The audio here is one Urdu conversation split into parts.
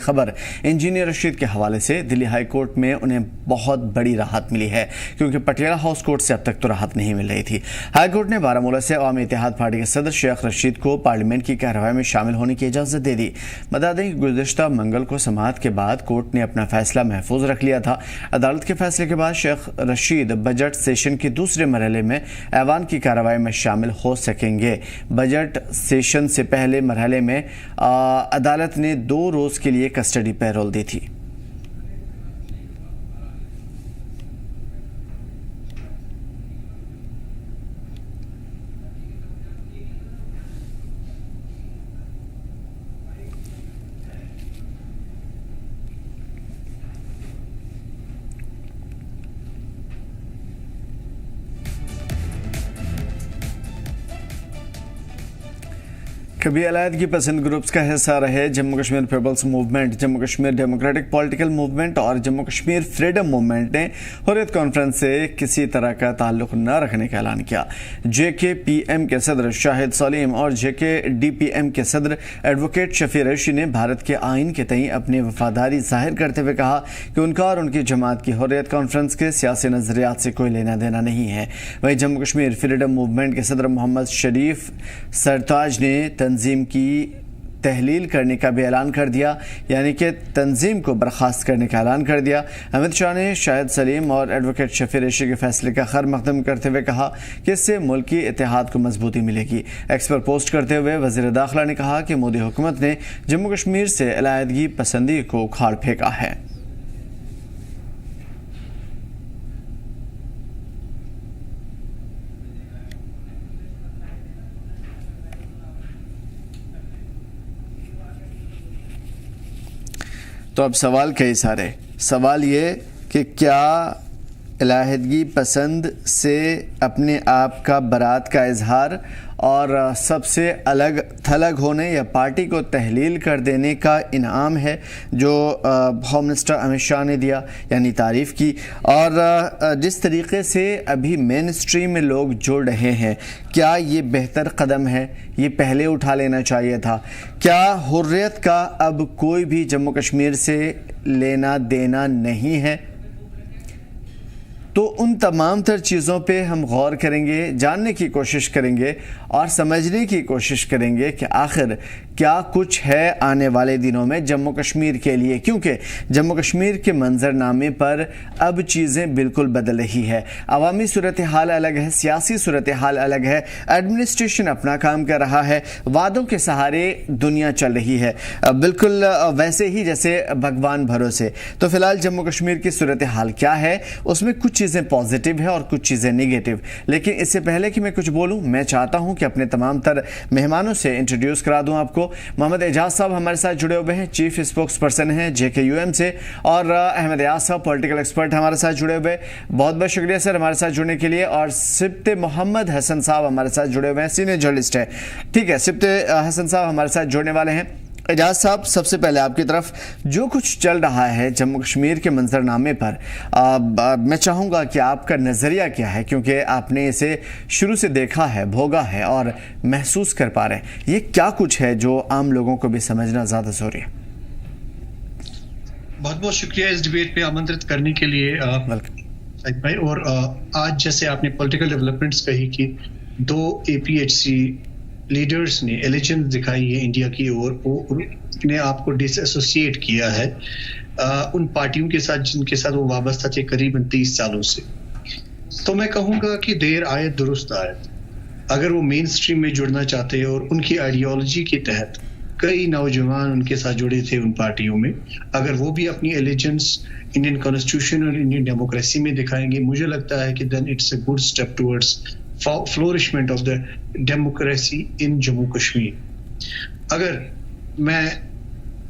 خبر انجینئر رشید کے حوالے سے دلی ہائی کورٹ میں انہیں بہت بڑی راحت ملی ہے، کیونکہ پٹیالہ ہاؤس کورٹ سے اب تک تو راحت نہیں مل رہی تھی۔ ہائی کورٹ نے بارہمولہ سے عوامی اتحاد پارٹی کے صدر شیخ رشید کو پارلیمنٹ کی کارروائی میں شامل ہونے کی اجازت دے دی۔ بتا دیں کہ گزشتہ منگل کو سماعت کے بعد کورٹ نے اپنا فیصلہ محفوظ رکھ لیا تھا۔ عدالت کے فیصلے کے بعد شیخ رشید بجٹ سیشن کے دوسرے مرحلے میں ایوان کی کارروائی میں شامل ہو سکیں گے۔ بجٹ سیشن سے پہلے مرحلے میں عدالت نے 2 روز کے لیے کسٹڈی پیرول دی تھی۔ کبھی علیحدگی پسند گروپس کا حصہ رہے Jammu Kashmir people's movement, Jammu Kashmir democratic political movement اور جموں کشمیر فریڈم موومنٹ نے حریت کانفرنس سے کسی طرح کا تعلق نہ رکھنے کا اعلان کیا۔ جے کے پی ایم کے صدر شاہد سلیم اور جے کے ڈی پی ایم کے صدر ایڈوکیٹ شفیع ریشی نے بھارت کے آئین کے تئیں اپنی وفاداری ظاہر کرتے ہوئے کہا کہ ان کا اور ان کی جماعت کی حریت کانفرنس کے سیاسی نظریات سے کوئی لینا دینا نہیں ہے۔ وہیں جموں کشمیر فریڈم موومنٹ کے صدر محمد شریف سرتاج نے تنظیم کی تحلیل کرنے کا بھی اعلان کر دیا، یعنی کہ تنظیم کو برخاست کرنے کا اعلان کر دیا۔ امت شاہ نے شاہد سلیم اور ایڈوکیٹ شفیع ریشی کے فیصلے کا خیر مقدم کرتے ہوئے کہا کہ اس سے ملکی اتحاد کو مضبوطی ملے گی۔ ایکس پر پوسٹ کرتے ہوئے وزیر داخلہ نے کہا کہ مودی حکومت نے جموں کشمیر سے علیحدگی پسندی کو اکھاڑ پھینکا ہے۔ تو اب سوال کئی سارے، سوال یہ کہ کیا علیحدگی پسند سے اپنے آپ کا برات کا اظہار اور سب سے الگ تھلگ ہونے یا پارٹی کو تحلیل کر دینے کا انعام ہے جو ہوم منسٹر امت شاہ نے دیا، یعنی تعریف کی، اور جس طریقے سے ابھی مین اسٹریم میں لوگ جڑ رہے ہیں، کیا یہ بہتر قدم ہے؟ یہ پہلے اٹھا لینا چاہیے تھا؟ کیا حریت کا اب کوئی بھی جموں کشمیر سے لینا دینا نہیں ہے؟ تو ان تمام تر چیزوں پہ ہم غور کریں گے، جاننے کی کوشش کریں گے اور سمجھنے کی کوشش کریں گے کہ آخر کیا کچھ ہے آنے والے دنوں میں جموں کشمیر کے لیے، کیونکہ جموں کشمیر کے منظر نامے پر اب چیزیں بالکل بدل رہی ہے۔ عوامی صورتحال الگ ہے، سیاسی صورتحال الگ ہے، ایڈمنسٹریشن اپنا کام کر رہا ہے، وعدوں کے سہارے دنیا چل رہی ہے، بالکل ویسے ہی جیسے بھگوان بھروسے۔ تو فی الحال جموں کشمیر کی صورتحال کیا ہے؟ اس میں کچھ چیزیں پازیٹیو ہے اور کچھ چیزیں نیگیٹو، لیکن اس سے پہلے کہ میں کچھ بولوں، میں چاہتا ہوں کہ اپنے تمام تر مہمانوں سے انٹروڈیوس کرا دوں آپ کو۔ محمد اعجاز صاحب ہمارے ساتھ جڑے ہوئے ہیں، چیف اسپوکس پرسن ہیں جے کے یو ایم سے، اور احمد ایاز صاحب پولیٹیکل ایکسپرٹ ہمارے ساتھ جڑے ہوئے۔ بہت بہت شکریہ سر ہمارے ساتھ جڑنے کے لیے۔ اور سبت محمد حسن صاحب ہمارے ساتھ جڑے ہوئے ہیں، سینئر جرنلسٹ ہیں۔ ٹھیک ہے، سبت حسن صاحب ہمارے ساتھ جڑنے والے ہیں۔ اعجاز صاحب، سب سے پہلے آپ کی طرف، جو کچھ چل رہا ہے جموں کشمیر کے منظر نامے پر، میں چاہوں گا کہ آپ کا نظریہ کیا ہے، کیونکہ آپ نے اسے شروع سے دیکھا ہے، بھوگا ہے اور محسوس کر پا رہے ہیں۔ یہ کیا کچھ ہے جو عام لوگوں کو بھی سمجھنا زیادہ ضروری ہے؟ بہت بہت شکریہ اس ڈیبیٹ پہ آمنترت کرنے کے لیے شاہد بھائی۔ اور آج جیسے آپ نے پولیٹیکل ڈیولپمنٹس کہی کہ 2 APHC لیڈرز نے ایلیجنس دکھائی ہے انڈیا کی، اور وہ نے آپ کو ڈس ایسوسیٹ کیا ہے ان پارٹیوں کے ساتھ جن کے ساتھ وہ وابستہ تھے قریباً 30 سالوں سے۔ تو میں کہوں گا کہ دیر آیت درست آیت، اگر وہ مین اسٹریم میں جڑنا چاہتے اور ان کی آئیڈیالوجی کے تحت کئی نوجوان ان کے ساتھ جڑے تھے ان پارٹیوں میں، اگر وہ بھی اپنی ایلیجنس انڈین کانسٹیٹیوشن اور انڈین ڈیموکریسی میں دکھائیں گے، مجھے لگتا ہے کہ then it's a good step towards flourishment of the democracy in Jammu Kashmir. اگر میں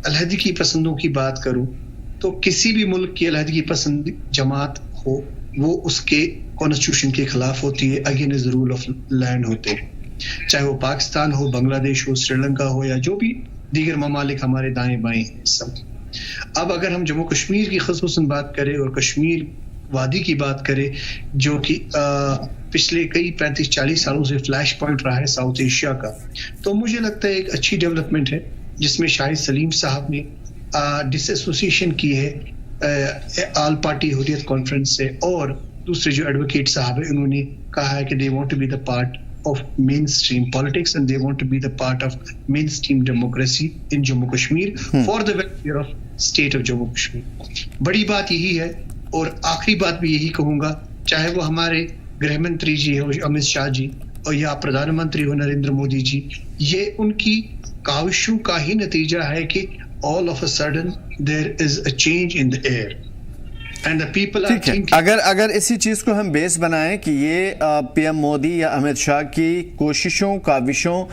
علیحدگی پسندوں کی بات کروں تو کسی بھی ملک کی علیحدگی پسند جماعت ہو، وہ اس کے کانسٹیٹیوشن کے خلاف ہوتی ہے، against the rule of land ہوتے ہیں، چاہے وہ پاکستان ہو، بنگلہ دیش ہو، سری لنکا ہو، یا جو بھی دیگر ممالک ہمارے دائیں بائیں ہیں سب۔ اب اگر ہم جموں کشمیر کی خصوصاً بات کریں اور کشمیر وادی کی بات کرے جو کہ پچھلے کئی 35-40 سالوں سے فلیش پوائنٹ رہا ہے ساؤتھ ایشیا کا، تو مجھے لگتا ہے ایک اچھی ڈیولپمنٹ ہے جس میں شاہد سلیم صاحب نے ڈس ایسوسیشن کی ہے آل پارٹی حریت کانفرنس سے, اور دوسرے جو ایڈوکیٹ صاحب ہیں انہوں نے کہا ہے کہ they want to be the part of mainstream politics and they want to be the part of mainstream democracy in Jammu Kashmir for the welfare of state of Jammu Kashmir. بڑی بات یہی ہے, اور آخری بات بھی یہی کہوں گا, چاہے وہ ہمارے گرہ منتری جی ہو امت شاہ جی اور یا پردھان منتری ہو نریندر مودی جی, یہ ان کی کاوشوں کا ہی نتیجہ ہے کہ all of a sudden there is a change in the air. ٹھیک ہے, اگر اسی چیز کو ہم بیس بنائیں کہ یہ پی ایم مودی یا امت شاہ کی کوششوں کاوشوں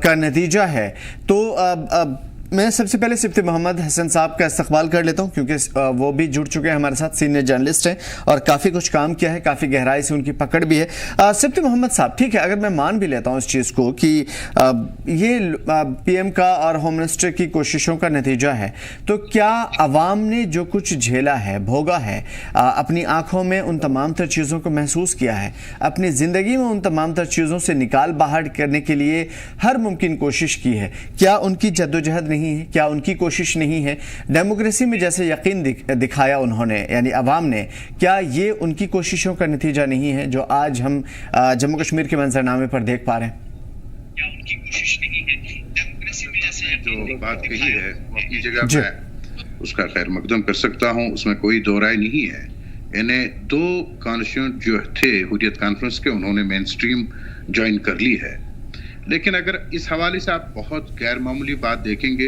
کا نتیجہ ہے, تو میں سب سے پہلے سفتی محمد حسن صاحب کا استقبال کر لیتا ہوں, کیونکہ وہ بھی جڑ چکے ہیں ہمارے ساتھ, سینئر جرنلسٹ ہیں اور کافی کچھ کام کیا ہے, کافی گہرائی سے ان کی پکڑ بھی ہے. سفتی محمد صاحب, ٹھیک ہے, اگر میں مان بھی لیتا ہوں اس چیز کو کہ یہ پی ایم کا اور ہوم منسٹر کی کوششوں کا نتیجہ ہے, تو کیا عوام نے جو کچھ جھیلا ہے, بھوگا ہے, اپنی آنکھوں میں ان تمام تر چیزوں کو محسوس کیا ہے, اپنی زندگی میں ان تمام تر چیزوں سے نکال باہر کرنے کے لیے ہر ممکن کوشش کی ہے, کیا ان کی جدوجہد نہیں ہے, کیا ان کی کوشش نہیں ہے؟ ڈیموکریسی میں جیسے یقین دکھایا انہوں نے, یعنی عوام نے, کیا یہ ان کی کوششوں کا نتیجہ نہیں ہے جو آج ہم جموں کشمیر کے منظرنامے پر دیکھ پا رہے ہیں؟ کیا ان کی کوشش نہیں ہے؟ ڈیموکریسی میں جیسے جو بات کہی ہے وہ اپنی جگہ میں اس کا خیر مقدم کر سکتا ہوں, اس میں کوئی دو رائے نہیں ہے. انہیں دو کانسٹیٹیوئنٹ جو تھے حریت کانفرنس کے, انہوں نے مین سٹریم جوائن کر لی ہے. لیکن اگر اس حوالے سے آپ بہت غیر معمولی بات دیکھیں گے,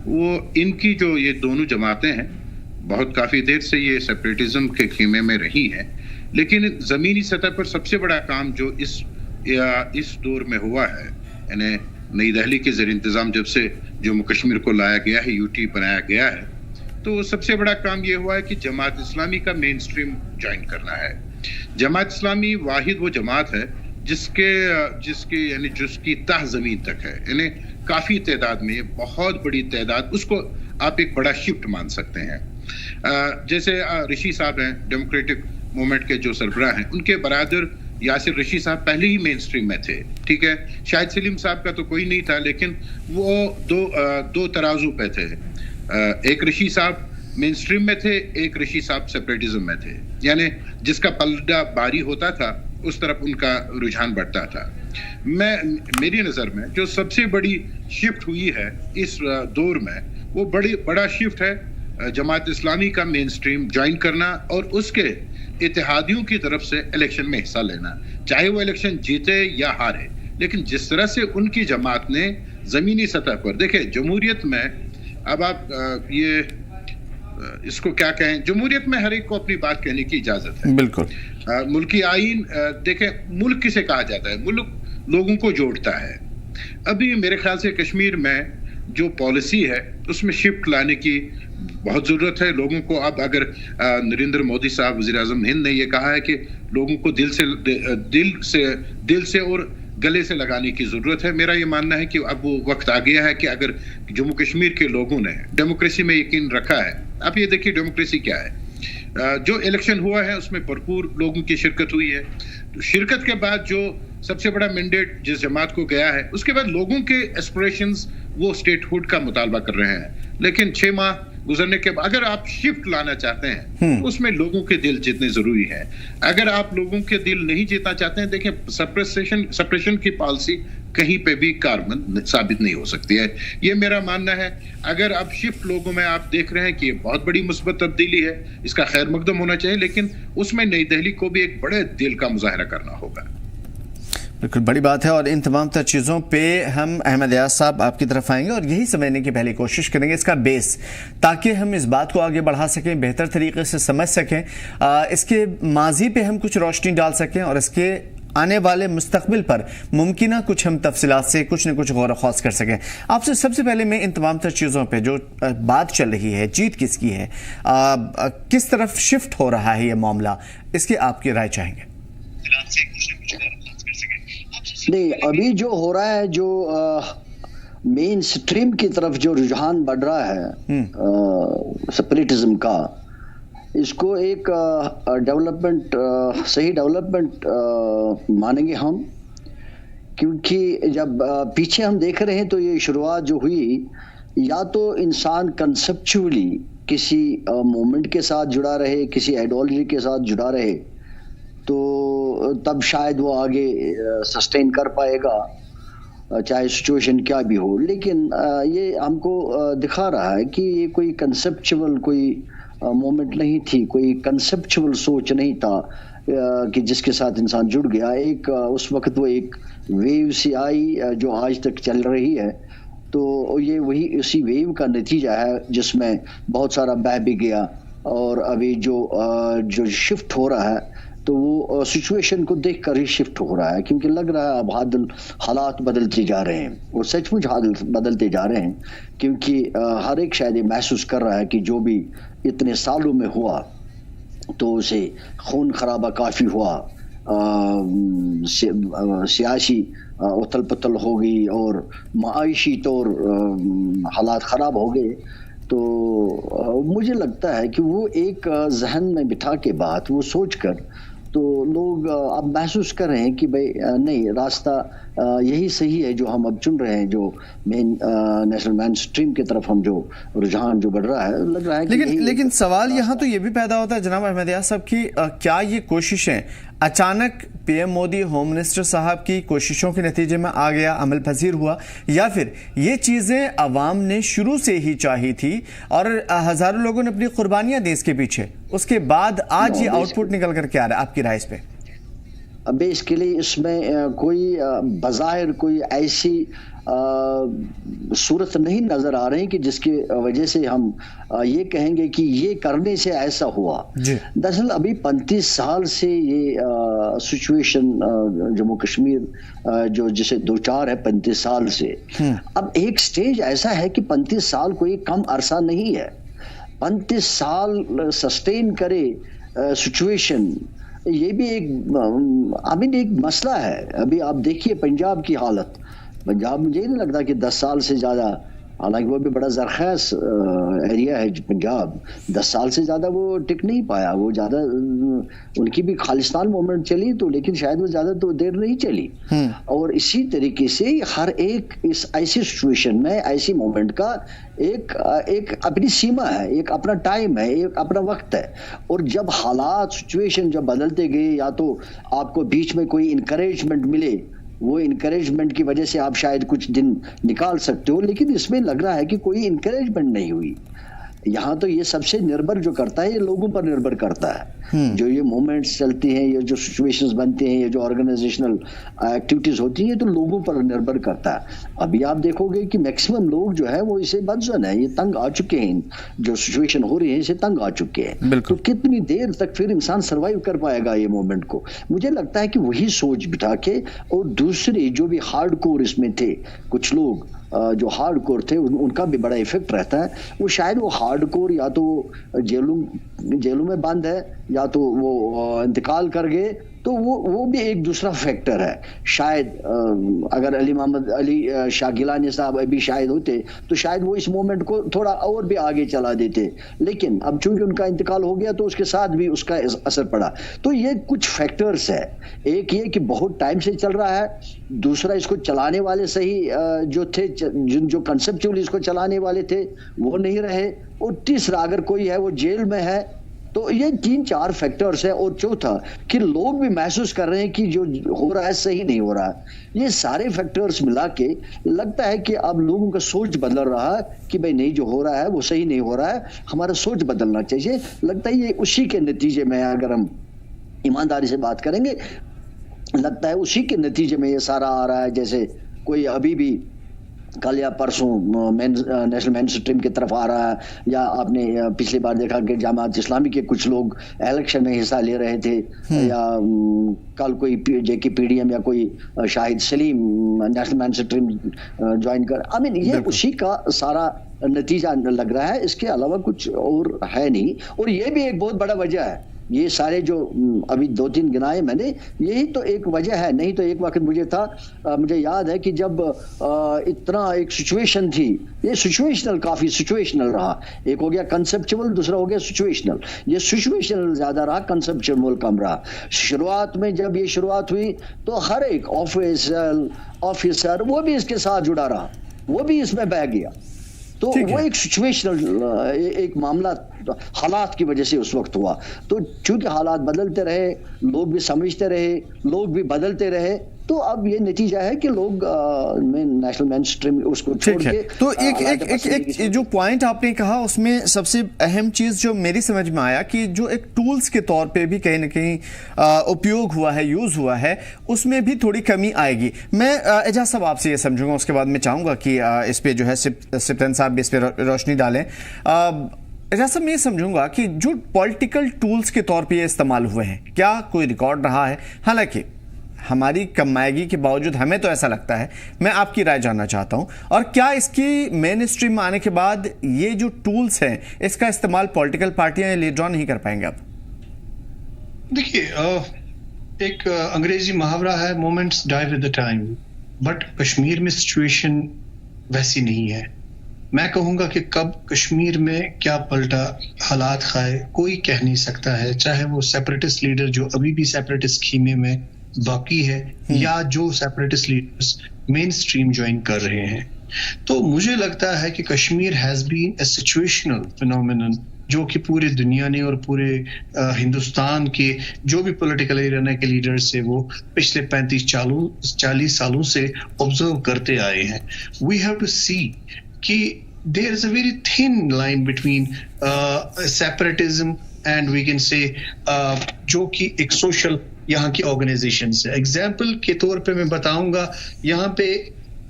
وہ ان کی جو یہ دونوں جماعتیں ہیں بہت کافی دیر سے یہ سیپریٹزم کے خیمے میں رہی ہیں, لیکن زمینی سطح پر سب سے بڑا کام جو اس دور میں ہوا ہے, یعنی نئی دہلی کے زیر انتظام جب سے جموں کشمیر کو لایا گیا ہے, یو ٹی بنایا گیا ہے, تو سب سے بڑا کام یہ ہوا ہے کہ جماعت اسلامی کا مین سٹریم جوائن کرنا ہے. جماعت اسلامی واحد وہ جماعت ہے جس کی تہ زمین تک ہے, یعنی کافی تعداد میں, بہت بڑی تعداد, اس کو آپ ایک بڑا شفٹ مان سکتے ہیں. جیسے رشی صاحب ہیں ڈیموکریٹک موومنٹ کے جو سربراہ ہیں, ان کے برادر یاسر رشی صاحب پہلے ہی مین سٹریم میں تھے, ٹھیک ہے. شاہد سلیم صاحب کا تو کوئی نہیں تھا, لیکن وہ دو ترازو پہ تھے. ایک رشی صاحب مین سٹریم میں تھے, ایک رشی صاحب سیپریٹزم میں تھے, یعنی جس کا پلڑا باری ہوتا تھا اس طرف ان کا رجحان بڑھتا تھا. میری نظر میں جو سب سے بڑی شفٹ ہوئی ہے اس دور میں, وہ بڑا شفٹ ہے جماعت اسلامی کا مین سٹریم جوائن کرنا اور اس کے اتحادیوں کی طرف سے الیکشن میں حصہ لینا, چاہے وہ الیکشن جیتے یا ہارے. لیکن جس طرح سے ان کی جماعت نے زمینی سطح پر, دیکھیں جمہوریت میں, اب آپ یہ اس کو کیا کہیں, جمہوریت میں ہر ایک کو اپنی بات کہنے کی اجازت ہے. بالکل. ملکی آئین, دیکھیں ملک کسے کہا جاتا ہے, ملک لوگوں کو جوڑتا ہے. ابھی میرے خیال سے کشمیر میں جو پالیسی ہے اس میں شفٹ لانے کی بہت ضرورت ہے لوگوں کو. اب اگر نریندر مودی صاحب وزیر اعظم ہند نے یہ کہا ہے کہ لوگوں کو دل سے اور گلے سے لگانے کی ضرورت ہے, میرا یہ ماننا ہے کہ اب وہ وقت آ گیا ہے کہ اگر جموں کشمیر کے لوگوں نے ڈیموکریسی میں یقین رکھا ہے, اب یہ دیکھیے ڈیموکریسی کیا ہے, جو الیکشن ہوا ہے اس میں بھرپور لوگوں کی شرکت ہوئی ہے. شرکت کے بعد جو سب سے بڑا مینڈیٹ جس جماعت کو گیا ہے, اس کے بعد لوگوں کے ایسپریشنز وہ اسٹیٹ ہوڈ کا مطالبہ کر رہے ہیں. لیکن 6 ماہ گزرنے کے بعد اگر آپ شفٹ لانا چاہتے ہیں اس میں لوگوں کے دل جتنے ضروری ہے. اگر آپ لوگوں کے دل نہیں جیتنا چاہتے ہیں, دیکھیں سپریشن کی پالیسی کہیں پہ بھی کاربند ثابت نہیں ہو سکتی ہے, یہ میرا ماننا ہے. اگر اب شفٹ لوگوں میں آپ دیکھ رہے ہیں کہ یہ بہت بڑی مثبت تبدیلی ہے, اس کا خیر مقدم ہونا چاہیے, لیکن اس میں نئی دہلی کو بھی ایک بڑے دل کا مظاہرہ کرنا ہوگا. بالکل بڑی بات ہے, اور ان تمام تر چیزوں پہ ہم احمد ایاز صاحب آپ کی طرف آئیں گے اور یہی سمجھنے کی پہلی کوشش کریں گے اس کا بیس, تاکہ ہم اس بات کو آگے بڑھا سکیں, بہتر طریقے سے سمجھ سکیں, اس کے ماضی پہ ہم کچھ روشنی ڈال سکیں اور اس کے آنے والے مستقبل پر ممکنہ کچھ ہم تفصیلات سے کچھ نہ کچھ غور و خوض کر سکیں. آپ سے سب سے پہلے میں ان تمام تر چیزوں پہ جو بات چل رہی ہے, جیت کس کی ہے, کس طرف شفٹ ہو رہا ہے یہ معاملہ, اس کی آپ کی رائے چاہیں گے. نہیں, ابھی جو ہو رہا ہے, جو مین سٹریم کی طرف جو رجحان بڑھ رہا ہے سپریٹزم کا, اس کو ایک ڈیولپمنٹ, صحیح ڈیولپمنٹ مانیں گے ہم, کیونکہ جب پیچھے ہم دیکھ رہے ہیں تو یہ شروعات جو ہوئی یا تو انسان کنسپچولی کسی مومنٹ کے ساتھ جڑا رہے, کسی آئیڈیالوجی کے ساتھ جڑا رہے, تو تب شاید وہ آگے سسٹین کر پائے گا چاہے سچویشن کیا بھی ہو. لیکن یہ ہم کو دکھا رہا ہے کہ یہ کوئی کنسپچول کوئی مومنٹ نہیں تھی, کوئی کنسپچول سوچ نہیں تھا کہ جس کے ساتھ انسان جڑ گیا. ایک اس وقت وہ ایک ویو سی آئی جو آج تک چل رہی ہے, تو یہ وہی اسی ویو کا نتیجہ ہے جس میں بہت سارا بہہ بھی گیا. اور ابھی جو شفٹ ہو رہا ہے تو وہ سچویشن کو دیکھ کر ہی شفٹ ہو رہا ہے, کیونکہ لگ رہا ہے اب حالات بدلتے جا رہے ہیں, اور سچ مچ حالات بدلتے جا رہے ہیں, کیونکہ ہر ایک شاید یہ محسوس کر رہا ہے کہ جو بھی اتنے سالوں میں ہوا تو اسے خون خرابہ کافی ہوا, سیاسی اتل پتل ہو گئی اور معاشی طور حالات خراب ہو گئے. تو مجھے لگتا ہے کہ وہ ایک ذہن میں بٹھا کے بات وہ سوچ کر تو لوگ اب محسوس کر رہے ہیں کہ بھئی نہیں, راستہ یہی صحیح ہے جو ہم اب چن رہے ہیں, جو نیشنل مین اسٹریم کی طرف ہم جو رجحان جو بڑھ رہا ہے, لگ رہا ہے. لیکن سوال یہاں تو یہ بھی پیدا ہوتا ہے جناب احمدیہ صاحب کی, کیا یہ کوششیں اچانک P M Modi home minister صاحب کی کوششوں کے نتیجے میں آ گیا, عمل پذیر ہوا, یا پھر یہ چیزیں عوام نے شروع سے ہی چاہی تھی اور ہزاروں لوگوں نے اپنی قربانیاں دی اس کے پیچھے, اس کے بعد آج یہ آؤٹ پٹ نکل کر کے آ رہا ہے؟ آپ کی رائے اس پہ. بیسیکلی اس میں کوئی بظاہر کوئی ایسی صورت نہیں نظر آ رہی کہ جس کی وجہ سے ہم یہ کہیں گے کہ یہ کرنے سے ایسا ہوا. دراصل ابھی 35 سال سے یہ سچویشن جموں کشمیر جو جسے دو چار ہے 35 سال سے, اب ایک سٹیج ایسا ہے کہ 35 سال کوئی کم عرصہ نہیں ہے. 35 سال سسٹین کرے سچویشن, یہ بھی ایک مسئلہ ہے. ابھی آپ دیکھیے پنجاب کی حالت, پنجاب مجھے نہیں لگتا کہ 10 سال سے زیادہ, حالانکہ وہ بھی بڑا زرخیز ایریا ہے پنجاب, 10 سال سے زیادہ وہ ٹک نہیں پایا. وہ زیادہ ان کی بھی خالصتان موومنٹ چلی تو, لیکن شاید وہ زیادہ تو دیر نہیں چلی. اور اسی طریقے سے ہر ایک اس ایسی سچویشن میں ایسی موومنٹ کا ایک اپنی سیما ہے, ایک اپنا ٹائم ہے, ایک اپنا وقت ہے. اور جب حالات سچویشن جب بدلتے گئے, یا تو آپ کو بیچ میں کوئی انکریجمنٹ ملے, وہ انکریجمنٹ کی وجہ سے آپ شاید کچھ دن نکال سکتے ہو, لیکن اس میں لگ رہا ہے کہ کوئی انکریجمنٹ نہیں ہوئی. یہاں تو یہ سب سے نربھر جو کرتا ہے, یہ لوگوں پر نربھر کرتا ہے. جو یہ موومنٹس چلتی ہیں, یہ جو سچویشنز بنتے ہیں, یہ جو آرگنائزیشنل ایکٹیویٹیز ہوتی ہیں, تو لوگوں پر نربھر کرتا ہے. ابھی آپ دیکھو گے کہ میکسیمم لوگ جو ہے وہ اسے بدزن ہے, یہ تنگ آ چکے ہیں, جو سچویشن ہو رہی ہے اسے تنگ آ چکے ہیں. تو کتنی دیر تک پھر انسان سروائیو کر پائے گا یہ موومنٹ کو؟ مجھے لگتا ہے کہ وہی سوچ بٹھا کے, اور دوسرے جو بھی ہارڈ کور اس میں تھے, کچھ لوگ جو ہارڈ کور تھے ان کا بھی بڑا ایفیکٹ رہتا ہے. وہ شاید وہ ہارڈ کور یا تو جیلوں میں بند ہے, یا تو وہ انتقال کر گئے, تو وہ بھی ایک دوسرا فیکٹر ہے. شاید اگر علی شاہ گیلانی صاحب ابھی شاید ہوتے تو شاید وہ اس موومنٹ کو تھوڑا اور بھی آگے چلا دیتے, لیکن اب چونکہ ان کا انتقال ہو گیا تو اس کے ساتھ بھی اس کا اثر پڑا. تو یہ کچھ فیکٹرز ہے. ایک یہ کہ بہت ٹائم سے چل رہا ہے, دوسرا اس کو چلانے والے صحیح جو تھے, جو کنسپچولی اس کو چلانے والے تھے وہ نہیں رہے, اور تیسرا اگر کوئی ہے وہ جیل میں ہے. تو یہ 3-4 فیکٹرز ہیں. اور چوتھا کہ لوگ بھی محسوس کر رہے ہیں کہ جو ہو رہا ہے صحیح نہیں ہو رہا ہے. یہ سارے فیکٹرز ملا کے لگتا ہے کہ اب لوگوں کا سوچ بدل رہا ہے کہ بھئی نہیں, جو ہو رہا ہے وہ صحیح نہیں ہو رہا ہے, ہمارا سوچ بدلنا چاہیے. لگتا ہے یہ اسی کے نتیجے میں, اگر ہم ایمانداری سے بات کریں گے, لگتا ہے اسی کے نتیجے میں یہ سارا آ رہا ہے. جیسے کوئی ابھی بھی کل یا پرسوں نیشنل مین اسٹریم کی طرف آ رہا ہے, یا آپ نے پچھلی بار دیکھا کہ جماعت اسلامی کے کچھ لوگ الیکشن میں حصہ لے رہے تھے, یا کل کوئی جے کے پی ڈی ایم یا کوئی شاہد سلیم نیشنل مین اسٹریم جوائن کر. یہ اسی کا سارا نتیجہ لگ رہا ہے, اس کے علاوہ کچھ اور ہے نہیں. اور یہ بھی ایک بہت بڑا وجہ ہے, یہ سارے جو ابھی 2-3 گنائے میں نے, یہی تو ایک وجہ ہے. نہیں تو ایک وقت مجھے یاد ہے کہ جب اتنا ایک سچویشن تھی, یہ سچویشنل کافی سچویشنل رہا. ایک ہو گیا کنسپچول, دوسرا ہو گیا سچویشنل. یہ سچویشنل زیادہ رہا, کنسپچول کم رہا. شروعات میں جب یہ شروعات ہوئی تو ہر ایک آفیسر وہ بھی اس کے ساتھ جڑا رہا, وہ بھی اس میں بہ گیا. تو وہ ایک سچویشنل ایک معاملہ حالات کی وجہ سے اس وقت ہوا. تو چونکہ حالات بدلتے رہے, لوگ بھی سمجھتے رہے, لوگ بھی بدلتے رہے, تو اب یہ نتیجہ ہے کہ لوگ نیشنل مین اسٹریم اس کو چھوڑ کے. تو ایک جو پوائنٹ آپ نے کہا اس میں سب سے اہم چیز جو میری سمجھ میں آیا کہ جو ایک ٹولز کے طور پہ بھی کہیں نہ کہیں اپیوگ ہوا ہے, یوز ہوا ہے, اس میں بھی تھوڑی کمی آئے گی. میں اعجاز صاحب آپ سے یہ سمجھوں گا, اس کے بعد میں چاہوں گا کہ اس پہ جو ہے سپتن صاحب بھی اس پہ روشنی ڈالیں. اعجاز صاحب میں یہ سمجھوں گا کہ جو پولیٹیکل ٹولز کے طور پہ یہ استعمال ہوئے ہیں, کیا کوئی ریکارڈ رہا ہے؟ حالانکہ ہماری کمائیگی کے باوجود ہمیں تو ایسا لگتا ہے, میں آپ کی رائے جاننا چاہتا ہوں. اور کیا اس کی مین اسٹریم میں آنے کے بعد یہ جو ٹولز ہیں اس کا استعمال پولیٹیکل پارٹیاں یا لیڈران نہیں کر پائیں گے؟ اب دیکھیے, ایک انگریزی محاورہ ہے, moments die with the time, but Kashmir میں سچویشن ویسی نہیں ہے. میں کہوں گا کہ کب کشمیر میں کیا پلٹا حالات کھائے کوئی کہہ نہیں سکتا ہے, چاہے وہ سیپریٹسٹ لیڈر جو ابھی بھی سیپریٹسٹ خیمے میں باقی ہے یا جو سیپریٹسٹ لیڈرز مین سٹریم جوائن کر رہے ہیں. تو مجھے لگتا ہے کہ Kashmir has been a situational phenomenon جو کہ پورے دنیا نے اور پورے ہندوستان کے جو بھی پولیٹیکل ایریا کے لیڈرز سے وہ پچھلے 35-40 سالوں سے آبزرو کرتے آئے ہیں. وی ہیو ٹو سی کہ there is a very thin line between separatism and we can say جو کہ ایک سوشل یہاں کی آرگنائزیشنز ہے. ایگزامپل کے طور پہ میں بتاؤں گا, یہاں پہ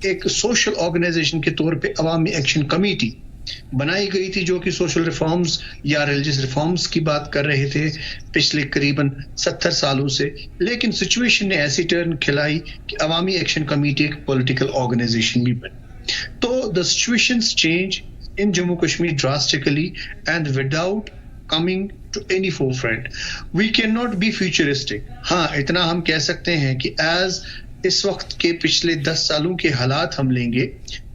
ایک سوشل آرگنائزیشن کے طور پہ عوامی ایکشن کمیٹی بنائی گئی تھی جو کہ سوشل ریفارمز یا ریلیجس ریفارمز کی بات کر رہے تھے پچھلے قریباً 70 سالوں سے. لیکن سچویشن نے ایسی ٹرن کھلائی کہ عوامی ایکشن کمیٹی ایک پولیٹیکل آرگنائزیشن بھی بنی. تو the situations change in Jammu Kashmir drastically and without coming to any forefront. We cannot be futuristic. ہاں اتنا ہم کہہ سکتے ہیں کہ as اس وقت کے پچھلے 10 سالوں کے حالات ہم لیں گے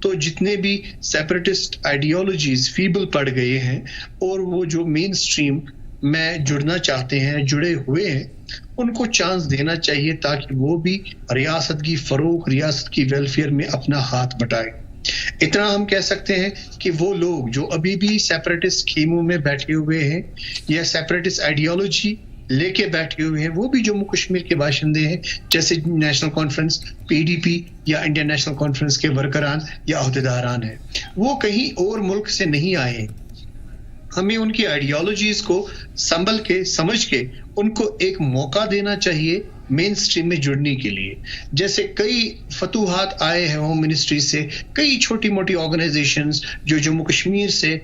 تو جتنے بھی سیپریٹسٹ آئیڈیالوجیز فیبل پڑ گئے ہیں اور وہ جو مین سٹریم میں جڑنا چاہتے ہیں, جڑے ہوئے ہیں, ان کو چانس دینا چاہیے تاکہ وہ بھی ریاست کی فروغ, ریاست کی ویلفیئر میں اپنا ہاتھ بٹائے. اتنا ہم کہہ سکتے ہیں کہ وہ لوگ جو ابھی بھی سیپریٹسٹ خیموں میں بیٹھے ہوئے ہیں یا سیپریٹسٹ آئیڈیالوجی لے کے بیٹھے ہوئے ہیں وہ بھی جموں کشمیر کے باشندے ہیں, جیسے نیشنل کانفرنس PDP یا انڈین نیشنل کانفرنس کے ورکران یا عہدیداران ہیں. وہ کہیں اور ملک سے نہیں آئے ہیں. ہمیں ان کی آئیڈیالوجیز کو سنبھل کے سمجھ کے ان کو ایک موقع دینا چاہیے مین سٹریم میں جڑنے کے لیے. جیسے کئی فتوحات آئے ہیں ہوم منسٹری سے, کئی چھوٹی موٹی آرگنائزیشنز جو جموں کشمیر سے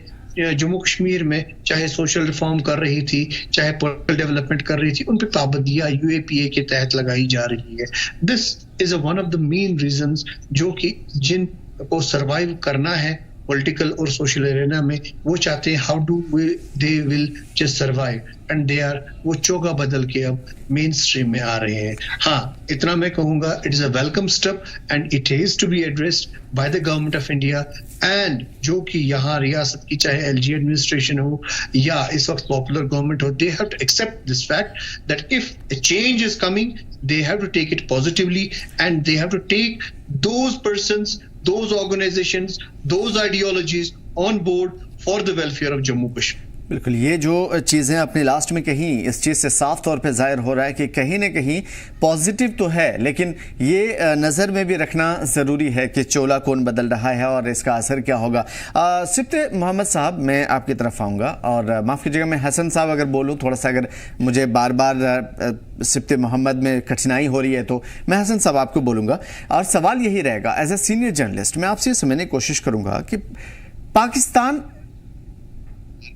جموں کشمیر میں چاہے سوشل ریفارم کر رہی تھی چاہے پولیٹیکل ڈیولپمنٹ کر رہی تھی, ان پہ پابندیاں UAPA کے تحت لگائی جا رہی ہے. This is one of the main reasons جو کہ جن کو سروائیو کرنا ہے پولیٹیکل اور سوشل ایرینا میں, وہ چاہتے ہیں how do they will just survive and they are, وہ چوگا بدل کے اب مین سٹریم میں آ رہے ہیں. ہاں اتنا میں کہوں گا it is a welcome step and it has to be addressed by the government of India. And جو کہ یہاں ریاست کی چاہے LG ایڈمنسٹریشن ہو یا اس وقت پاپولر گورنمنٹ ہو, they have to accept this fact that if a change is coming they have to take it positively and they have to take those persons, those organizations, those ideologies on board for the welfare of Jammu Kashmir. بالکل, یہ جو چیزیں اپنی لاسٹ میں کہیں اس چیز سے صاف طور پہ ظاہر ہو رہا ہے کہ کہیں نہ کہیں پازیٹیو تو ہے, لیکن یہ نظر میں بھی رکھنا ضروری ہے کہ چولا کون بدل رہا ہے اور اس کا اثر کیا ہوگا. سبت محمد صاحب, میں آپ کی طرف آؤں گا اور معاف کیجیے گا میں حسن صاحب اگر بولوں تھوڑا سا, اگر مجھے بار بار سبت محمد میں کٹھنائی ہو رہی ہے تو میں حسن صاحب آپ کو بولوں گا. اور سوال یہی رہے گا, ایز اے سینئر جرنلسٹ میں آپ سے یہ سمجھنے کی کوشش کروں گا کہ پاکستان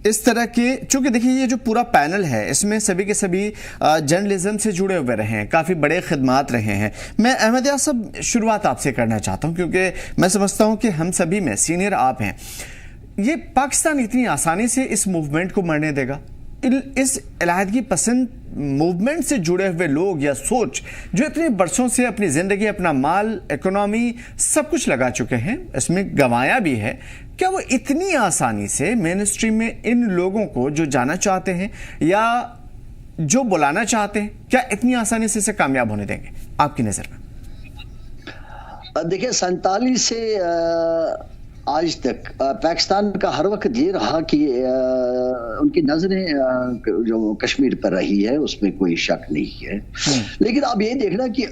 اس طرح کے, چونکہ دیکھیے یہ جو پورا پینل ہے اس میں سبھی کے سبھی جرنلزم سے جڑے ہوئے رہے ہیں, کافی بڑے خدمات رہے ہیں. میں احمد یار صاحب شروعات آپ سے کرنا چاہتا ہوں کیونکہ میں سمجھتا ہوں کہ ہم سبھی میں سینئر آپ ہیں. یہ پاکستان اتنی آسانی سے اس موومنٹ کو مرنے دے گا؟ اس علیحدگی پسند موومنٹ سے جڑے ہوئے لوگ یا سوچ جو اتنے برسوں سے اپنی زندگی, اپنا مال, اکنامی سب کچھ لگا چکے ہیں, اس میں گنوایا بھی ہے, کیا وہ اتنی آسانی سے مین اسٹریم میں ان لوگوں کو جو جانا چاہتے ہیں یا جو بلانا چاہتے ہیں, کیا اتنی آسانی سے اسے کامیاب ہونے دیں گے آپ کی نظر میں؟ دیکھیں 47 سے آج تک پاکستان کا ہر وقت یہ رہا کہ ان کی نظریں جو کشمیر پر رہی ہے اس میں کوئی شک نہیں ہے، لیکن اب یہ دیکھنا کہ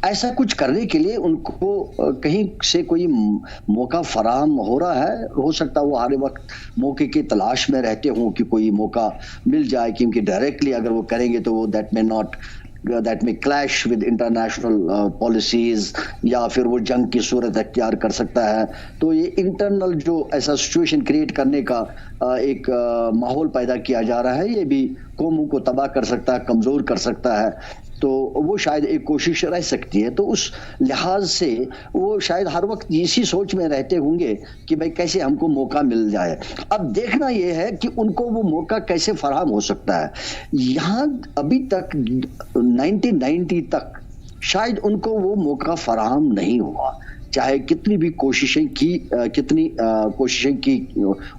ایسا کچھ کرنے کے لیے ان کو کہیں سے کوئی موقع فراہم ہو رہا ہے. ہو سکتا ہے وہ ہر وقت موقع کی تلاش میں رہتے ہوں کہ کوئی موقع مل جائے، کیونکہ ڈائریکٹلی اگر وہ کریں گے تو وہ that may clash with international policies یا پھر وہ جنگ کی صورت اختیار کر سکتا ہے. تو یہ انٹرنل جو ایسا سچویشن کریٹ کرنے کا ایک ماحول پیدا کیا جا رہا ہے، یہ بھی قوموں کو تباہ کر سکتا ہے، کمزور کر سکتا ہے. تو وہ شاید ایک کوشش رہ سکتی ہے. تو اس لحاظ سے وہ شاید ہر وقت اسی سوچ میں رہتے ہوں گے کہ بھائی کیسے ہم کو موقع مل جائے. اب دیکھنا یہ ہے کہ ان کو وہ موقع کیسے فراہم ہو سکتا ہے. یہاں ابھی تک 1990 تک شاید ان کو وہ موقع فراہم نہیں ہوا، چاہے کتنی کوششیں کی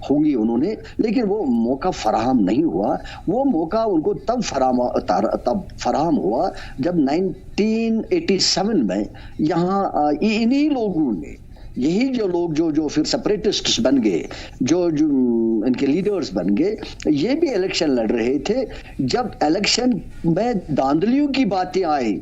ہوں گی انہوں نے، لیکن وہ موقع فراہم نہیں ہوا. وہ موقع ان کو تب فراہم ہوا جب 1987 میں یہاں انہی لوگوں نے، یہی جو لوگ جو پھر سپریٹسٹس بن گئے، جو ان کے لیڈرز بن گئے، یہ بھی الیکشن لڑ رہے تھے. جب الیکشن میں دھاندلیوں کی باتیں آئی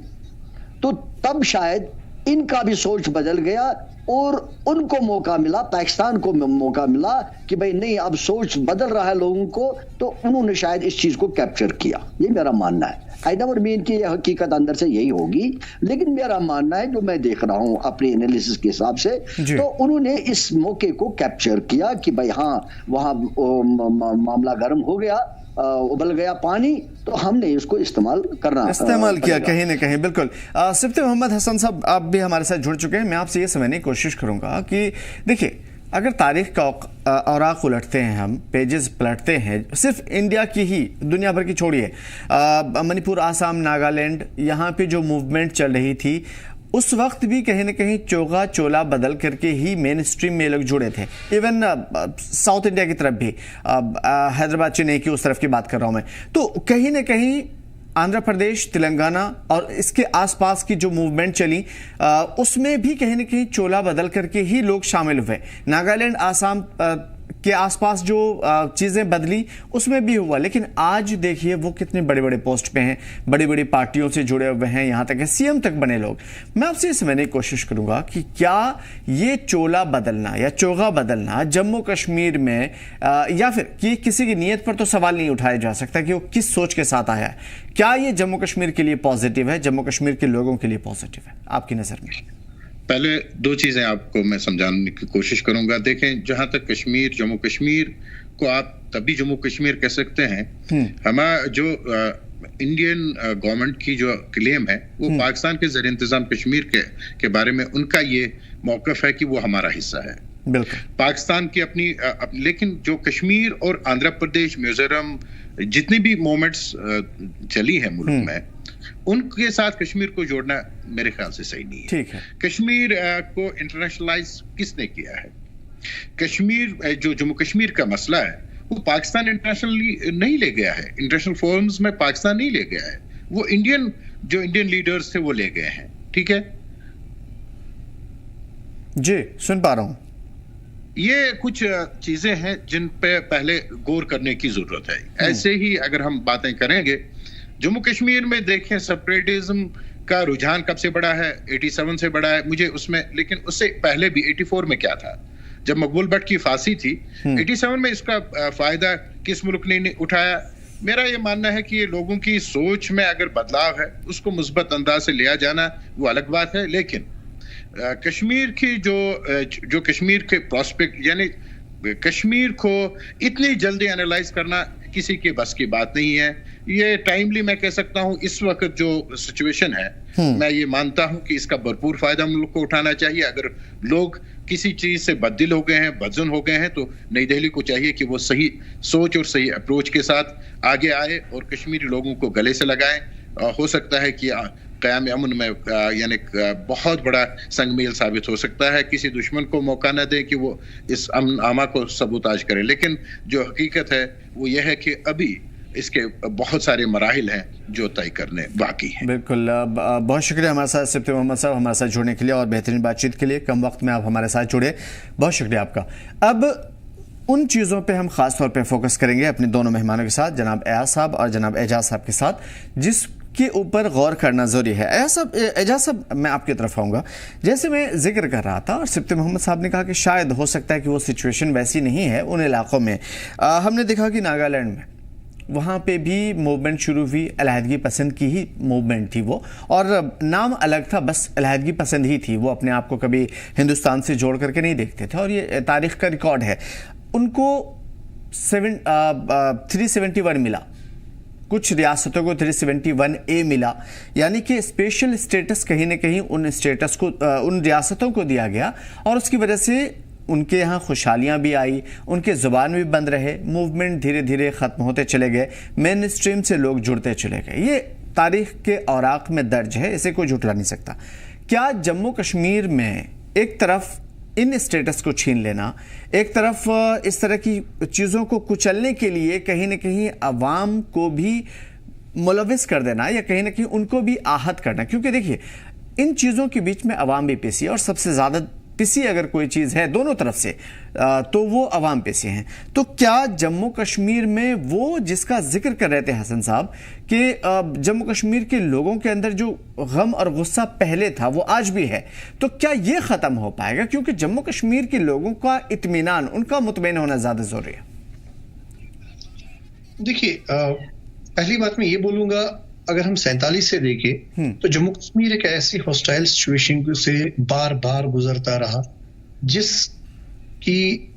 تو تب شاید ان کا بھی سوچ بدل گیا اور ان کو موقع ملا، پاکستان کو موقع ملا کہ بھئی نہیں اب سوچ بدل رہا ہے لوگوں کو، تو انہوں نے شاید اس چیز کو کیپچر کیا. یہ میرا ماننا ہے. I never mean کہ یہ حقیقت اندر سے یہی ہوگی، لیکن میرا ماننا ہے جو میں دیکھ رہا ہوں اپنے انالیسس کے حساب سے، تو انہوں نے اس موقع کو کیپچر کیا کہ بھئی ہاں وہاں معاملہ گرم ہو گیا، ابل گیا پانی، تو ہم نے اس کو استعمال کیا کہیں نہ کہیں. بالکل. صفت محمد حسن صاحب آپ بھی ہمارے ساتھ جڑ چکے ہیں. میں آپ سے یہ سمجھنے کی کوشش کروں گا کہ دیکھیں، اگر تاریخ کا اوراق الٹتے ہیں، ہم پیجز پلٹتے ہیں، صرف انڈیا کی ہی، دنیا بھر کی چھوڑیے، منی پور، آسام، ناگالینڈ، یہاں پہ جو موومنٹ چل رہی تھی اس وقت بھی کہیں نہ کہیں چوگا چولا بدل کر کے ہی مین اسٹریم میں لوگ جڑے تھے. ایون ساؤتھ انڈیا کی طرف بھی، حیدرآباد، چنئی کی اس طرف کی بات کر رہا ہوں میں. تو کہیں نہ کہیں آندھرا پردیش، تلنگانہ اور اس کے آس پاس کی جو موومنٹ چلی اس میں بھی کہیں نہ کہیں چولا بدل کر کے ہی لوگ شامل ہوئے. ناگالینڈ، آسام کے آس پاس جو چیزیں بدلی اس میں بھی ہوا. لیکن آج دیکھیے وہ کتنے بڑے بڑے پوسٹ پہ ہیں، بڑی بڑی پارٹیوں سے جڑے ہوئے ہیں، یہاں تک کہ سی ایم تک بنے لوگ. میں آپ سے یہ سمجھنے کی کوشش کروں گا کہ کیا یہ چولا بدلنا یا چوغا بدلنا جموں کشمیر میں، یا پھر کہ کسی کی نیت پر تو سوال نہیں اٹھایا جا سکتا کہ وہ کس سوچ کے ساتھ آیا ہے، کیا یہ جموں کشمیر کے لیے پازیٹیو ہے، جموں کشمیر کے لوگوں کے لیے پازیٹیو ہے آپ کی نظر میں؟ پہلے دو چیزیں آپ کو میں سمجھانے کی کوشش کروں گا. دیکھیں، جہاں تک کشمیر، جموں کشمیر کو آپ تبھی جموں کشمیر کہہ سکتے ہیں، ہمارا جو انڈین گورنمنٹ کی جو کلیم ہے وہ پاکستان کے زیر انتظام کشمیر کے بارے میں ان کا یہ موقف ہے کہ وہ ہمارا حصہ ہے. بالکل. پاکستان کی اپنی لیکن جو کشمیر اور آندھرا پردیش، میزورم، جتنی بھی موومنٹس چلی ہیں ملک میں، ان کے ساتھ کشمیر کو جوڑنا میرے خیال سے صحیح نہیں ہے. کشمیر کو انٹرنیشنلائز کس نے کیا ہے؟ کشمیر جو جموں کشمیر کا مسئلہ ہے وہ پاکستان انٹرنیشنلی نہیں لے گیا ہے، انٹرنیشنل فورمز میں پاکستان نہیں لے گیا ہے، وہ انڈین لیڈرز تھے وہ لے گئے ہیں. ٹھیک ہے جی، سن پا رہا ہوں. یہ کچھ چیزیں ہیں جن پہ پہلے غور کرنے کی ضرورت ہے. ایسے ہی اگر ہم باتیں کریں گے، جموں کشمیر میں دیکھیں سپریٹزم کا رجحان کب سے بڑا ہے؟ 87 سے بڑا ہے مجھے اس میں، لیکن اس سے پہلے بھی 84 میں کیا تھا جب مقبول بٹ کی پھانسی تھی. 87 میں اس کا فائدہ کس ملک نے اٹھایا؟ میرا یہ ماننا ہے کہ یہ لوگوں کی سوچ میں اگر بدلاؤ ہے اس کو مثبت انداز سے لیا جانا وہ الگ بات ہے. لیکن کشمیر کی جو کشمیر کے پراسپیکٹ، یعنی کشمیر کو اتنی جلدی انالائز کرنا کسی کے بس کی بات نہیں ہے. یہ ٹائملی میں کہہ سکتا ہوں اس وقت جو سچویشن ہے، میں یہ مانتا ہوں کہ اس کا بھرپور فائدہ ملک کو اٹھانا چاہیے. اگر لوگ کسی چیز سے بددل ہو گئے ہیں، بدظن ہو گئے ہیں، تو نئی دہلی کو چاہیے کہ وہ صحیح سوچ اور صحیح اپروچ کے ساتھ آگے آئے اور کشمیری لوگوں کو گلے سے لگائیں. ہو سکتا ہے کہ قیام امن میں یعنی بہت بڑا سنگ میل ثابت ہو سکتا ہے. کسی دشمن کو موقع نہ دے کہ وہ اس امن عامہ کو سبوتاج کرے. لیکن جو حقیقت ہے وہ یہ ہے کہ ابھی اس کے بہت سارے مراحل ہیں جو طے کرنے باقی ہیں. بالکل، بہت شکریہ ہمارے ساتھ سبتی محمد صاحب ہمارے ساتھ جڑنے کے لیے اور بہترین بات چیت کے لیے. کم وقت میں آپ ہمارے ساتھ جڑے، بہت شکریہ آپ کا. اب ان چیزوں پہ ہم خاص طور پہ فوکس کریں گے اپنے دونوں مہمانوں کے ساتھ، جناب ایاز صاحب اور جناب اعجاز صاحب کے ساتھ، جس کے اوپر غور کرنا ضروری ہے. اعجاز صاحب میں آپ کی طرف آؤں گا. جیسے میں ذکر کر رہا تھا اور سبتی محمد صاحب نے کہا کہ شاید ہو سکتا ہے کہ وہ سچویشن ویسی نہیں ہے ان علاقوں میں. ہم نے دیکھا کہ ناگالینڈ میں وہاں پہ بھی موومنٹ شروع ہوئی، علیحدگی پسند کی ہی موومنٹ تھی وہ، اور نام الگ تھا، بس علیحدگی پسند ہی تھی. وہ اپنے آپ کو کبھی ہندوستان سے جوڑ کر کے نہیں دیکھتے تھے، اور یہ تاریخ کا ریکارڈ ہے. ان کو 371 ملا، کچھ ریاستوں کو 371A ملا، یعنی کہ اسپیشل اسٹیٹس کہیں نہ کہیں ان ریاستوں کو دیا گیا، اور اس کی وجہ سے ان کے یہاں خوشحالیاں بھی آئی، ان کے زبان بھی بند رہے، موومنٹ دھیرے دھیرے ختم ہوتے چلے گئے، مین اسٹریم سے لوگ جڑتے چلے گئے. یہ تاریخ کے اوراق میں درج ہے، اسے کوئی جھٹلا نہیں سکتا. کیا جموں کشمیر میں ایک طرف ان اسٹیٹس کو چھین لینا، ایک طرف اس طرح کی چیزوں کو کچلنے کے لیے کہیں نہ کہیں عوام کو بھی ملوث کر دینا، یا کہیں نہ کہیں ان کو بھی آہت کرنا؟ کیونکہ دیکھیے ان چیزوں کے بیچ میں عوام بھی پسی ہے، اور سب سے زیادہ پسی اگر کوئی چیز ہے دونوں طرف سے تو وہ عوام پسی ہیں. تو کیا جموں کشمیر میں وہ جس کا ذکر کر رہے تھے حسن صاحب کہ جموں کشمیر کے لوگوں کے اندر جو غم اور غصہ پہلے تھا وہ آج بھی ہے، تو کیا یہ ختم ہو پائے گا؟ کیونکہ جموں کشمیر کے لوگوں کا اطمینان، ان کا مطمئن ہونا زیادہ ضروری ہے. دیکھیے، پہلی بات میں یہ بولوں گا، اگر ہم 47 سے دیکھیں تو جموں کشمیر ایک ایسی ہاسٹائل سچویشن سے بار بار گزرتا رہا جس کی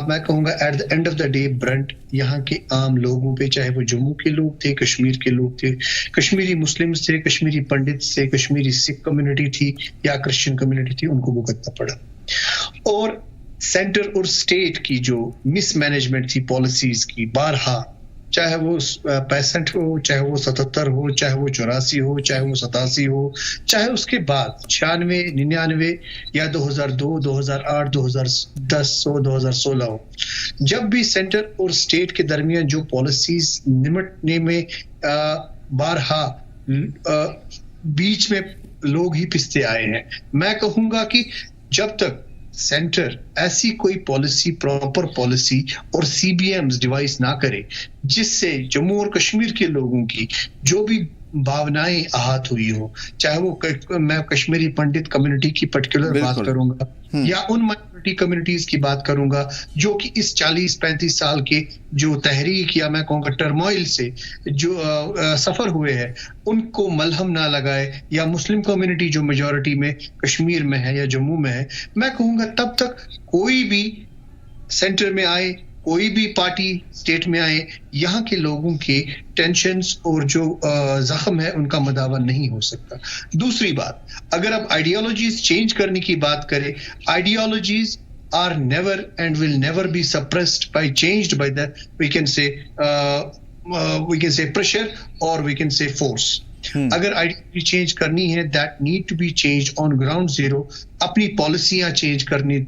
میں کہوں گا at the end of the day برنٹ یہاں کے عام لوگوں پہ، چاہے وہ جموں کے لوگ تھے، کشمیر کے لوگ تھے، کشمیری مسلم تھے، کشمیری پنڈت تھے، کشمیری سکھ کمیونٹی تھی یا کرسچن کمیونٹی تھی، ان کو بھگتنا پڑا. اور سینٹر اور اسٹیٹ کی جو مس مینجمنٹ تھی پالیسیز کی، بارہا، چاہے وہ 65 ہو، چاہے وہ 77 ہو، چاہے وہ 84 ہو، چاہے وہ 87 ہو، چاہے اس کے بعد 96، 99 یا 2002، 2008، 2010 ہو، 2016 ہو، جب بھی سینٹر اور اسٹیٹ کے درمیان جو پالیسیز نمٹنے میں بارہا بیچ میں لوگ ہی پستے آئے ہیں. میں کہوں گا کہ جب تک سینٹر ایسی کوئی پالیسی، پراپر پالیسی اور CBMs ڈیوائس نہ کرے جس سے جموں اور کشمیر کے لوگوں کی جو بھی بھاونائیں احاط ہوئی ہو، چاہے وہ میں کشمیری پنڈت کمیونٹی کی پرٹیکولر بات کروں گا یا ان مائنورٹی کمیونٹیز کی بات کروں گا جو کہ اس 40-35 سال کے جو تحریک یا میں کہوں گا ٹرموائل سے جو سفر ہوئے ہیں، ان کو ملہم نہ لگائے، یا مسلم کمیونٹی جو میجورٹی میں کشمیر میں ہے یا جموں میں ہے، میں کہوں گا تب تک کوئی بھی سینٹر میں آئے، کوئی بھی پارٹی اسٹیٹ میں آئے، یہاں کے لوگوں کے ٹینشنز اور جو زخم ہے ان کا مداوع نہیں ہو سکتا. دوسری بات، اگر آپ آئیڈیالوجیز چینج کرنے کی بات کریں، ideologies are never and will never be suppressed by changed by the we can say pressure or we can say force. اگر آئیڈیالوجی چینج کرنی ہے that need to be changed on ground zero، اپنی پالیسیاں چینج کرنی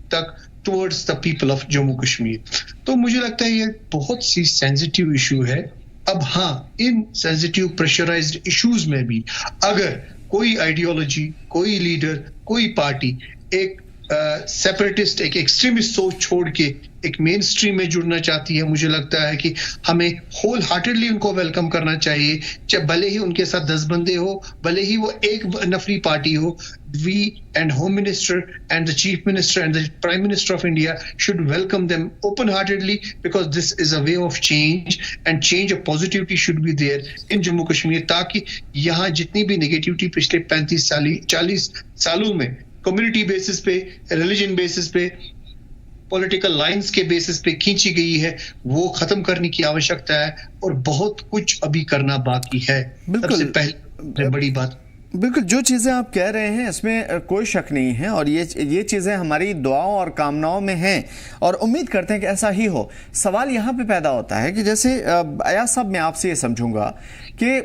تک towards the people of Jammu Kashmir. تو مجھے لگتا ہے یہ بہت سی سینسٹیو ایشو ہے. اب ہاں، ان سینسٹیو پریشرائزڈ ایشوز میں بھی اگر کوئی آئیڈیالوجی، کوئی لیڈر، کوئی پارٹی ایک سیپریٹسٹ، ایک ایکسٹریمسٹ سوچ چھوڑ کے ایک مین اسٹریم میں جڑنا چاہتی ہے، مجھے لگتا ہے کہ ہمیں ہول ہارٹیڈلی ان کو ویلکم کرنا چاہیے، چاہے بھلے ہی ان کے ساتھ 10 بندے ہو، بھلے ہی وہ ایک نفری پارٹی ہو. We and home minister and the chief minister and the prime minister of India should welcome them open heartedly because this is a way of change and change of positivity should be there in Jammu Kashmir, تاکہ یہاں جتنی بھی نگیٹیوٹی پچھلے 40 سالوں میں کمیونٹی بیسس پہ، ریلیجن بیسس پہ، پولیٹیکل لائنز کے بیسس پہ کھینچی گئی ہے، وہ ختم کرنے کی آوشکتا ہے، اور بہت کچھ ابھی کرنا باقی ہے. سب سے پہلے بڑی بات، بالکل جو چیزیں آپ کہہ رہے ہیں اس میں کوئی شک نہیں ہے، اور یہ چیزیں ہماری دعاؤں اور کامناؤں میں ہیں، اور امید کرتے ہیں کہ ایسا ہی ہو. سوال یہاں پہ پیدا ہوتا ہے کہ جیسے ایاز صاحب میں آپ سے یہ سمجھوں گا کہ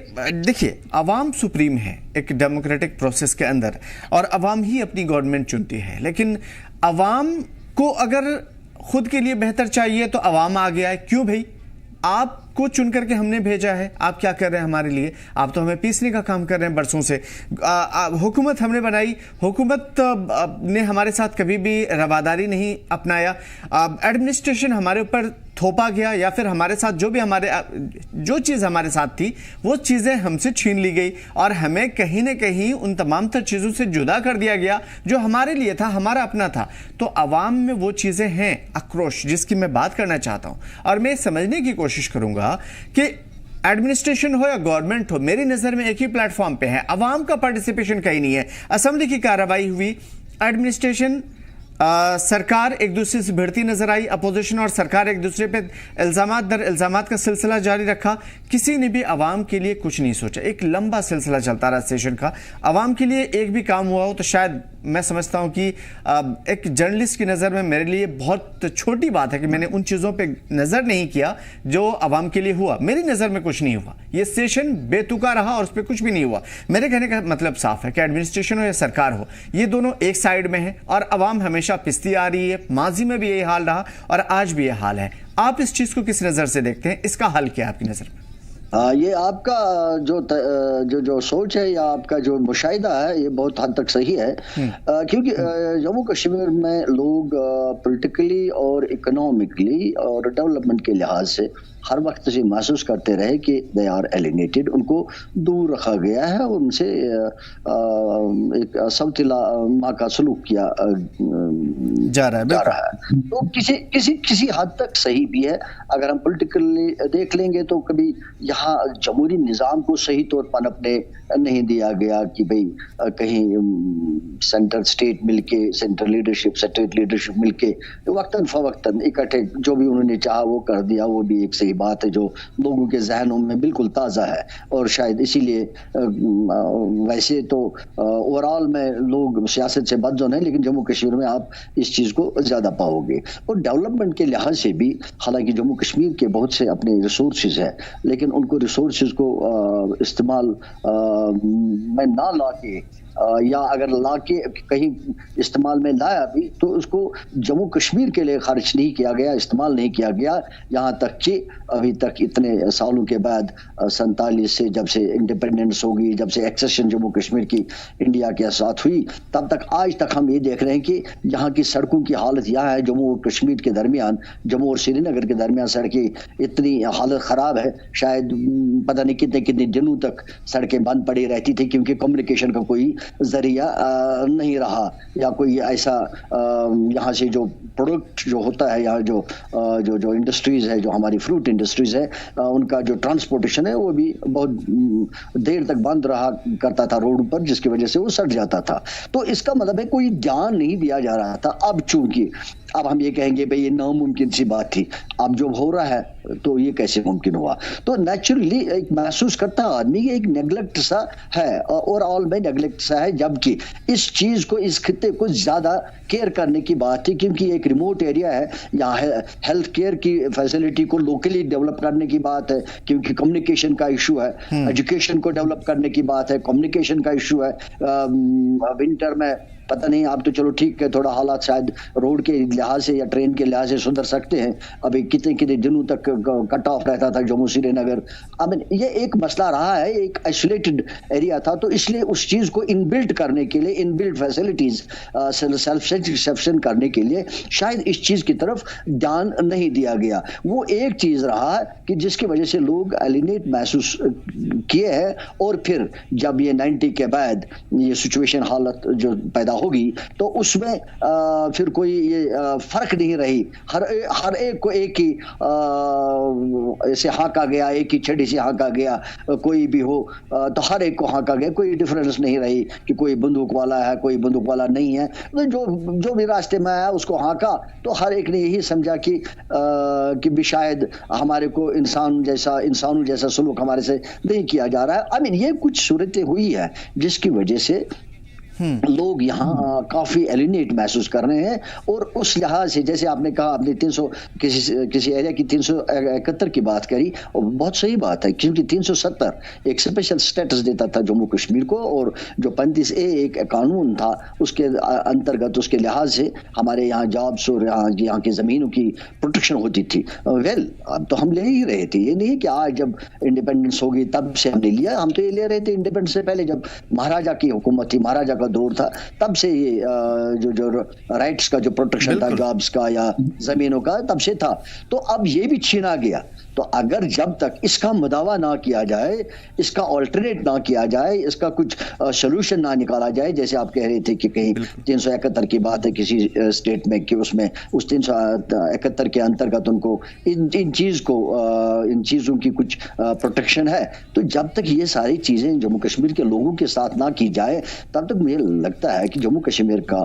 دیکھیے عوام سپریم ہے ایک ڈیموکریٹک پروسیس کے اندر، اور عوام ہی اپنی گورنمنٹ چنتی ہے، لیکن عوام کو اگر خود کے لیے بہتر چاہیے تو عوام آگے آئے. کیوں بھائی؟ آپ کو چن کر کے ہم نے بھیجا ہے, آپ کیا کر رہے ہیں ہمارے لیے؟ آپ تو ہمیں پیسنے کا کام کر رہے ہیں برسوں سے. حکومت ہم نے بنائی, حکومت نے ہمارے ساتھ کبھی بھی رواداری نہیں اپنایا. ایڈمنسٹریشن ہمارے اوپر تھوپا گیا, یا پھر ہمارے ساتھ جو چیز ہمارے ساتھ تھی وہ چیزیں ہم سے چھین لی گئی, اور ہمیں کہیں نہ کہیں ان تمام تر چیزوں سے جدا کر دیا گیا جو ہمارے لیے تھا, ہمارا اپنا تھا. تو عوام میں وہ چیزیں ہیں, آکروش, جس کی میں بات کرنا چاہتا ہوں, اور میں سمجھنے کی کوشش کروں گا کہ ایڈمنسٹریشن ہو یا گورنمنٹ ہو, میری نظر میں ایک ہی پلیٹ فارم پہ ہے. عوام کا پارٹیسپیشن کہیں نہیں ہے. اسمبلی کی کارروائی ہوئی, ایڈمنسٹریشن سرکار ایک دوسرے سے بھیڑتی نظر آئی, اپوزیشن اور سرکار ایک دوسرے پہ الزامات در الزامات کا سلسلہ جاری رکھا. کسی نے بھی عوام کے لیے کچھ نہیں سوچا. ایک لمبا سلسلہ چلتا رہا سیشن کا. عوام کے لیے ایک بھی کام ہوا ہو تو شاید میں سمجھتا ہوں کہ ایک جرنلسٹ کی نظر میں میرے لیے بہت چھوٹی بات ہے کہ میں نے ان چیزوں پہ نظر نہیں کیا جو عوام کے لیے ہوا. میری نظر میں کچھ نہیں ہوا. یہ سیشن بے تکا رہا اور اس پہ کچھ بھی نہیں ہوا. میرے کہنے کا مطلب صاف ہے کہ ایڈمنسٹریشن ہو یا سرکار ہو, یہ دونوں ایک سائیڈ میں ہیں, اور عوام ہمیشہ پستی آ رہی ہے. ماضی میں بھی یہی حال رہا اور آج بھی یہ حال ہے. آپ اس چیز کو کس نظر سے دیکھتے ہیں؟ اس کا حل کیا ہے آپ کی نظر میں؟ یہ آپ کا جو سوچ ہے یا آپ کا جو مشاہدہ ہے یہ بہت حد تک صحیح ہے, کیونکہ جموں کشمیر میں لوگ پولیٹیکلی اور اکنامکلی اور ڈیولپمنٹ کے لحاظ سے ہر وقت سے محسوس کرتے رہے کہ دے آر ایلینیٹڈ, ان کو دور رکھا گیا ہے, ان سے ایک سوتیلا ماں کا سلوک کیا جا رہا ہے. تو کسی حد تک صحیح بھی ہے. اگر ہم پولیٹیکلی دیکھ لیں گے تو کبھی یہاں جمہوری نظام کو صحیح طور پر پنپنے نہیں دیا گیا کہ بھئی کہیں سینٹر اسٹیٹ مل کے, سینٹر لیڈرشپ اسٹیٹ لیڈرشپ مل کے وقتاً فوقتاً اکٹھے جو بھی انہوں نے چاہا وہ کر دیا. وہ بھی ایک صحیح بات ہے جو لوگوں کے ذہنوں میں بالکل تازہ ہے, اور شاید اسی لیے ویسے تو اوور آل میں لوگ سیاست سے بدظن ہیں, لیکن جموں کشمیر میں آپ اس چیز کو زیادہ پاؤ گے. اور ڈیولپمنٹ کے لحاظ سے بھی حالانکہ جموں کشمیر کے بہت سے اپنے ریسورسز ہیں, لیکن ان کو ریسورسز کو استعمال میں نہ لا کے, یا اگر لا کے کہیں استعمال میں لایا بھی تو اس کو جموں کشمیر کے لیے خرچ نہیں کیا گیا, استعمال نہیں کیا گیا. یہاں تک کہ ابھی تک اتنے سالوں کے بعد 47 سے جب سے انڈیپینڈنس ہوگی, جب سے ایکسیشن جموں کشمیر کی انڈیا کے ساتھ ہوئی, تب تک آج تک ہم یہ دیکھ رہے ہیں کہ یہاں کی سڑکوں کی حالت یہاں ہے. جموں اور کشمیر کے درمیان, جموں اور سری نگر کے درمیان سڑکیں اتنی حالت خراب ہے, شاید پتہ نہیں کتنے دنوں تک سڑکیں بند پڑی رہتی تھی کیونکہ کمیونیکیشن کا کوئی ذریعہ نہیں رہا, یا کوئی ایسا یہاں سے جو پروڈکٹ جو ہوتا ہے, یا جو انڈسٹریز ہے, جو ہماری فروٹ انڈسٹریز ہے, ان کا جو ٹرانسپورٹیشن ہے وہ بھی بہت دیر تک بند رہا کرتا تھا روڈ پر, جس کی وجہ سے وہ سڑ جاتا تھا. تو اس کا مطلب ہے کوئی دھیان نہیں دیا جا رہا تھا. اب چونکہ اب ہم یہ کہیں گے بھئی یہ ناممکن سی بات تھی, اب جو ہو رہا ہے تو یہ کیسے ممکن ہوا؟ تو نیچرلی ایک محسوس کرتا آدمی یہ ایک نیگلیکٹ سا ہے, اور آل میں نیگلیکٹ سا ہے, جبکہ اس چیز کو, اس خطے کو زیادہ کیئر کرنے کی بات تھی, کیونکہ ایک ریموٹ ایریا ہے. یہاں ہیلتھ کیئر کی فیسلٹی کو لوکلی ڈیولپ کرنے کی بات ہے, کیونکہ کمیونیکیشن کا ایشو ہے. ایجوکیشن کو ڈیولپ کرنے کی بات ہے, کمیونیکیشن کا ایشو ہے. ونٹر میں پتہ نہیں, آپ تو چلو ٹھیک ہے, تھوڑا حالات شاید روڈ کے لحاظ سے یا ٹرین کے لحاظ سے سدھر سکتے ہیں. ابھی کتنے دنوں تک کٹ آف رہتا تھا جموں سری نگر. یہ ایک مسئلہ رہا ہے, ایک آئسولیٹڈ ایریا تھا, تو اس لیے اس چیز کو ان بلڈ کرنے کے لیے, ان بلڈ فیسلٹیز سیلف سیٹسفیکشن کرنے کے لیے شاید اس چیز کی طرف دھیان نہیں دیا گیا. وہ ایک چیز رہا کہ جس کی وجہ سے لوگ ایلینیٹ محسوس کیے ہیں, اور پھر جب یہ 90 کے بعد یہ سچویشن حالت جو پیدا ہوگی تو اس میں پھر کوئی یہ فرق نہیں رہی. ہر ایک کو ایک ہی ایسے ہانکا گیا, ایک ہی چھڑی سے ہانکا گیا, کوئی بھی ہو تو ہر ایک کو ہانکا گیا. کوئی ڈفرینس نہیں رہی کہ کوئی بندوق والا ہے, کوئی بندوق والا نہیں ہے. جو بھی راستے میں آیا اس کو ہانکا, تو ہر ایک نے یہی سمجھا کہ بھی شاید ہمارے کو انسانوں جیسا سلوک ہمارے سے نہیں کیا جا رہا ہے. یہ کچھ صورتیں ہوئی ہے جس کی وجہ سے لوگ یہاں کافی ایلینیٹ محسوس کر رہے ہیں. اور اس لحاظ سے جیسے آپ نے کہا، آپ نے 300 کسی ایریا کی 371 کی بات کری، اور بہت صحیح بات ہے، کیونکہ 370 ایک اسپیشل اسٹیٹس دیتا تھا جموں کشمیر کو، اور جو 35A ایک قانون تھا اس کے انترگت اس کے لحاظ سے ہمارے یہاں جابس اور یہاں کی زمینوں کی پروٹیکشن ہوتی تھی. اب تو ہم لے ہی رہے تھے، یہ نہیں کہ آج جب انڈیپینڈنس ہوگی تب سے ہم نے لیا، ہم تو یہ لے رہے تھے انڈیپینڈنس سے پہلے، جب مہاراجا کی حکومت تھی، مہاراجا کا دور تھا، تب سے یہ جو رائٹس کا جو پروٹیکشن تھا جابس کا یا زمینوں کا تب سے تھا. تو اب یہ بھی چھینا گیا. تو اگر جب تک اس کا مداوع نہ کیا جائے، اس کا آلٹرنیٹ نہ کیا جائے، اس کا کچھ سولوشن نہ نکالا جائے، جیسے آپ کہہ رہے تھے کہ کہیں 371 کی بات ہے کسی اسٹیٹ میں کہ اس میں اس 371 کے انترگت ان کو ان چیزوں کی کچھ پروٹیکشن ہے. تو جب تک یہ ساری چیزیں جموں کشمیر کے لوگوں کے ساتھ نہ کی جائے، تب تک مجھے لگتا ہے کہ جموں کشمیر کا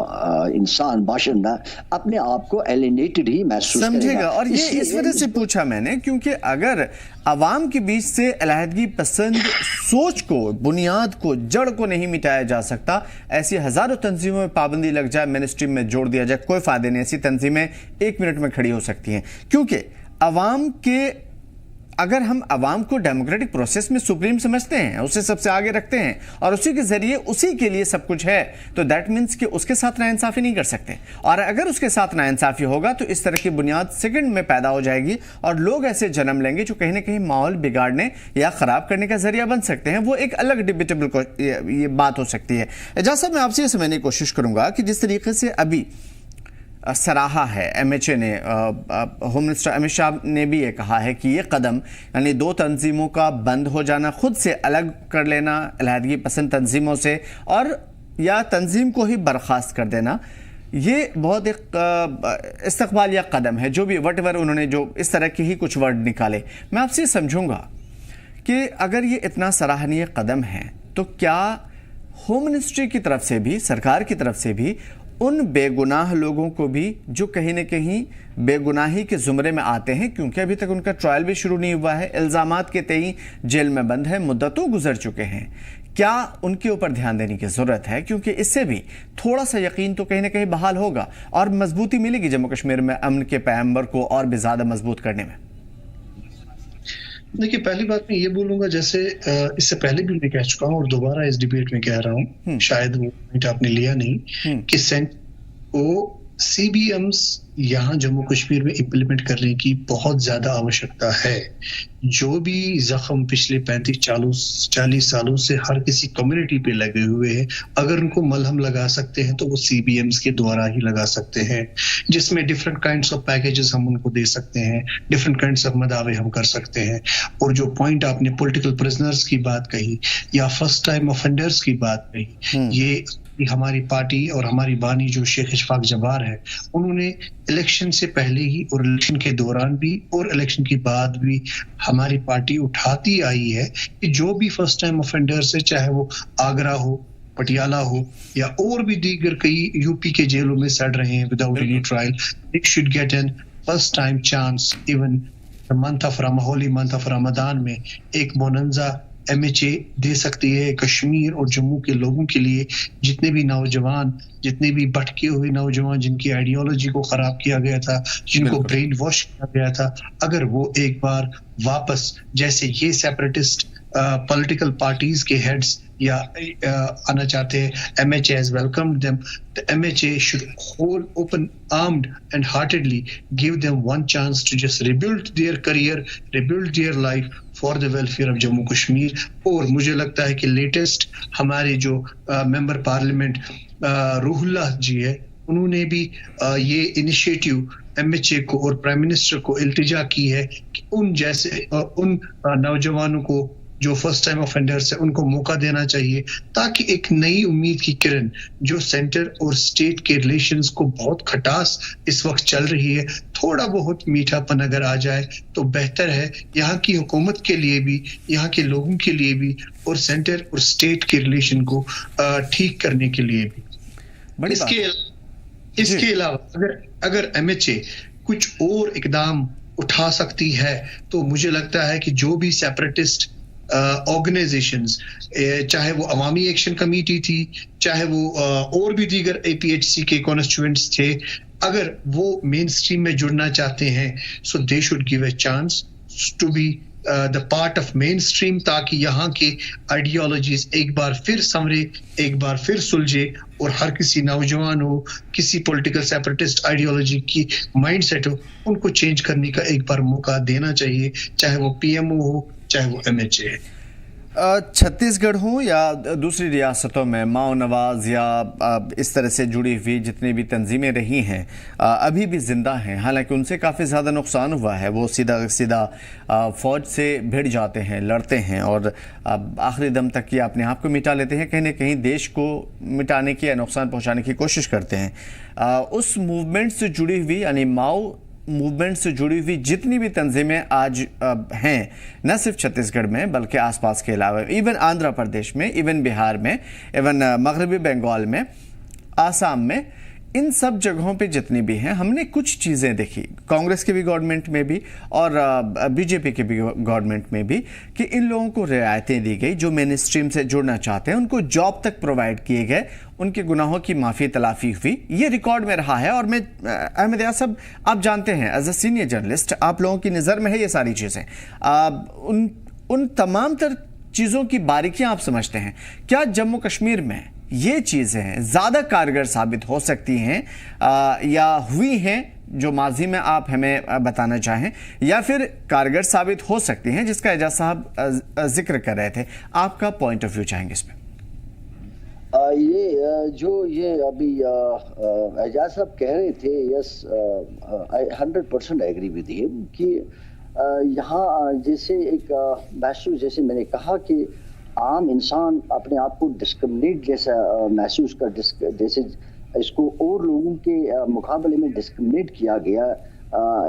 انسان باشندہ اپنے آپ کو ایلینیٹڈ ہی محسوس سمجھے گا. اور یہ اس وجہ سے پوچھا میں نے کیونکہ اگر عوام کے بیچ سے علیحدگی پسند سوچ کو، بنیاد کو، جڑ کو نہیں مٹایا جا سکتا، ایسی ہزاروں تنظیموں میں پابندی لگ جائے، مین اسٹریم میں جوڑ دیا جائے، کوئی فائدہ نہیں. ایسی تنظیمیں 1 منٹ میں کھڑی ہو سکتی ہیں، کیونکہ عوام کے، اگر ہم عوام کو ڈیموکریٹک پروسیس میں سپریم سمجھتے ہیں، اسے سب سے آگے رکھتے ہیں اور اسی کے ذریعے اسی کے لیے سب کچھ ہے، تو دیٹ مینس کہ اس کے ساتھ ناانصافی نہیں کر سکتے. اور اگر اس کے ساتھ ناانصافی ہوگا تو اس طرح کی بنیاد سیکنڈ میں پیدا ہو جائے گی اور لوگ ایسے جنم لیں گے جو کہیں نہ کہیں ماحول بگاڑنے یا خراب کرنے کا ذریعہ بن سکتے ہیں. وہ ایک الگ ڈیبیٹیبل یہ بات ہو سکتی ہے. اجازت صاحب، میں آپ سے یہ سمجھنے کی کوشش کروں گا کہ جس طریقے سے ابھی سراہا ہے ایم ایچ اے نے، ہوم منسٹر امت شاہ نے بھی یہ کہا ہے کہ یہ قدم، یعنی 2 تنظیموں کا بند ہو جانا، خود سے الگ کر لینا علیحدگی پسند تنظیموں سے، اور یا تنظیم کو ہی برخاست کر دینا، یہ بہت ایک استقبالیہ قدم ہے. جو بھی وٹ ایور انہوں نے جو اس طرح کے ہی کچھ ورڈ نکالے، میں آپ سے سمجھوں گا کہ اگر یہ اتنا سراہنیہ قدم ہے تو کیا ہوم منسٹری کی طرف سے بھی، سرکار کی طرف سے بھی ان بے گناہ لوگوں کو بھی جو کہیں نہ کہیں بے گناہی کے زمرے میں آتے ہیں، کیونکہ ابھی تک ان کا ٹرائل بھی شروع نہیں ہوا ہے، الزامات کے تئیں جیل میں بند ہے، مدتوں گزر چکے ہیں، کیا ان کے اوپر دھیان دینے کی ضرورت ہے؟ کیونکہ اس سے بھی تھوڑا سا یقین تو کہیں نہ کہیں بحال ہوگا اور مضبوطی ملے گی جموں کشمیر میں امن کے پیغمبر کو اور بھی زیادہ مضبوط کرنے میں. دیکھیے، پہلی بات میں یہ بولوں گا، جیسے اس سے پہلے بھی میں کہہ چکا ہوں اور دوبارہ اس ڈیبیٹ میں کہہ رہا ہوں، شاید وہ پوائنٹ آپ نے لیا نہیں، کہ سینٹر کو سی بی ایمز یہاں جموں کشمیر میں امپلیمنٹ کرنے کی بہت زیادہ آوشکتا ہے. جو بھی زخم پچھلے 35-40 سالوں سے ہر کسی کمیونٹی پہ لگے ہوئے ہیں، اگر ان کو ملہم لگا سکتے ہیں تو وہ سی بی ایمز کے دوارا ہی لگا سکتے ہیں، جس میں ڈفرنٹ کائنڈس آف پیکیجز ہم ان کو دے سکتے ہیں، ڈفرنٹ کائنڈس آف مداوے ہم کر سکتے ہیں. اور جو پوائنٹ آپ نے پولیٹیکل پرزنرز کی بات کہی یا فرسٹ ٹائم آفینڈرز کی بات کہی، یہ ہماری پارٹی اور ہماری بانی جو شیخ اشفاق جبار ہے، انہوں نے الیکشن سے پہلے ہی اور الیکشن کے دوران بھی اور الیکشن کے بعد بھی ہماری پارٹی اٹھاتی آئی ہے کہ جو بھی فرسٹ ٹائم آفینڈر سے، چاہے وہ آگرہ ہو، پٹیالہ ہو یا اور بھی دیگر کئی یو پی کے جیلوں میں سڑ رہے ہیں without any trial, they should get an first time chance. even the month of holy month of Ramzan میں ایک بوننزا ایم ایچ اے دے سکتی ہے کشمیر اور جموں کے لوگوں کے لیے. جتنے بھی نوجوان، جتنے بھی بھٹکے ہوئے نوجوان جن کی آئیڈیالوجی کو خراب کیا گیا تھا، جن کو برین واش کیا گیا تھا، اگر وہ ایک بار واپس، جیسے یہ سیپریٹسٹ پولیٹیکل پارٹیز کے ہیڈز یا آنا چاہتے ہیں، M H A has welcomed them. The MHA should hold open armed and heartedly give them one chance to just rebuild their career, rebuild their life for the welfare of Jammu Kashmir. اور مجھے لگتا ہے کہ لیٹسٹ ہمارے جو ممبر پارلیمنٹ روح اللہ جی ہے، انہوں نے بھی یہ انیشیٹو ایم ایچ اے کو اور پرائم منسٹر کو التجا کی ہے کہ ان جیسے ان نوجوانوں کو جو فرسٹ ٹائم آفینڈرز ہیں ان کو موقع دینا چاہیے، تاکہ ایک نئی امید کی کرن جو سینٹر اور اسٹیٹ کے ریلیشنز کو بہت کھٹاس اس وقت چل رہی ہے، تھوڑا بہت میٹھا پن اگر آ جائے تو بہتر ہے، یہاں کی حکومت کے لیے بھی، یہاں کے لوگوں کے لیے بھی، اور سینٹر اور اسٹیٹ کے ریلیشن کو ٹھیک کرنے کے لیے بھی. اس کے علاوہ اگر ایم ایچ اے کچھ اور اقدام اٹھا سکتی ہے تو مجھے لگتا ہے کہ جو بھی سیپریٹسٹ آرگنائزیشنز، چاہے وہ عوامی ایکشن کمیٹی تھی، چاہے وہ اور بھی دیگر APHC کے کانسٹیٹوئنٹس تھے، اگر وہ مین اسٹریم میں جڑنا چاہتے ہیں so they should give a chance to be the part of mainstream, تاکہ یہاں کے آئیڈیالوجیز ایک بار پھر سنورے، ایک بار پھر سلجھے، اور ہر کسی نوجوان ہو، کسی پولیٹیکل سیپریٹسٹ آئیڈیالوجی کی مائنڈ سیٹ ہو، ان کو چینج کرنے کا ایک بار موقع دینا چاہیے، چاہے وہ PMO ہو، چاہے وہ MHA ہے۔ چھتیس گڑھ ہوں یا دوسری ریاستوں میں ماؤ نواز یا اس طرح سے جڑی ہوئی جتنی بھی تنظیمیں رہی ہیں ابھی بھی زندہ ہیں، حالانکہ ان سے کافی زیادہ نقصان ہوا ہے، وہ سیدھا فوج سے بھیڑ جاتے ہیں، لڑتے ہیں اور آخری دم تک یہ اپنے آپ کو مٹا لیتے ہیں، کہیں نہ کہیں دیش کو مٹانے کی یا نقصان پہنچانے کی کوشش کرتے ہیں۔ اس موومنٹ سے جڑی ہوئی یعنی ماؤ موومنٹ سے جڑی ہوئی جتنی بھی تنظیمیں آج ہیں، نہ صرف چھتیس گڑھ میں بلکہ آس پاس کے علاوہ، ایون آندھرا پردیش میں، ایون بہار میں، ایون مغربی بنگال میں، آسام میں، ان سب جگہوں پہ جتنی بھی ہیں، ہم نے کچھ چیزیں دیکھی کانگریس کی بھی گورنمنٹ میں بھی اور BJP کی بھی گورنمنٹ میں بھی، کہ ان لوگوں کو رعایتیں دی گئی جو مین اسٹریم سے جڑنا چاہتے ہیں، ان کو جاب تک پرووائڈ کیے گئے، ان کے گناہوں کی معافی تلافی ہوئی، یہ ریکارڈ میں رہا ہے۔ اور میں احمد ریاض صاحب، آپ جانتے ہیں ایز اے سینئر جرنلسٹ، آپ لوگوں کی نظر میں ہے یہ ساری چیزیں، ان تمام تر چیزوں کی باریکیاں آپ سمجھتے ہیں، کیا جموں کشمیر میں یہ چیزیں زیادہ کارگر ثابت ہو سکتی ہیں یا ہوئی ہیں جو ماضی میں آپ ہمیں بتانا چاہیں، یا پھر کارگر ثابت ہو سکتی ہیں جس کا اعجاز صاحب ذکر کر رہے تھے؟ آپ کا پوائنٹ آف ویو چاہیں گے اس پہ؟ یہ ابھی اعجاز صاحب کہہ رہے تھے، یس 100% ایگری ود ہم، کہ یہاں جیسے ایک محسوس، جیسے میں نے کہا کہ عام انسان اپنے آپ کو ڈسکرمنیٹ جیسا محسوس جیسے اس کو اور لوگوں کے مقابلے میں ڈسکرمنیٹ کیا گیا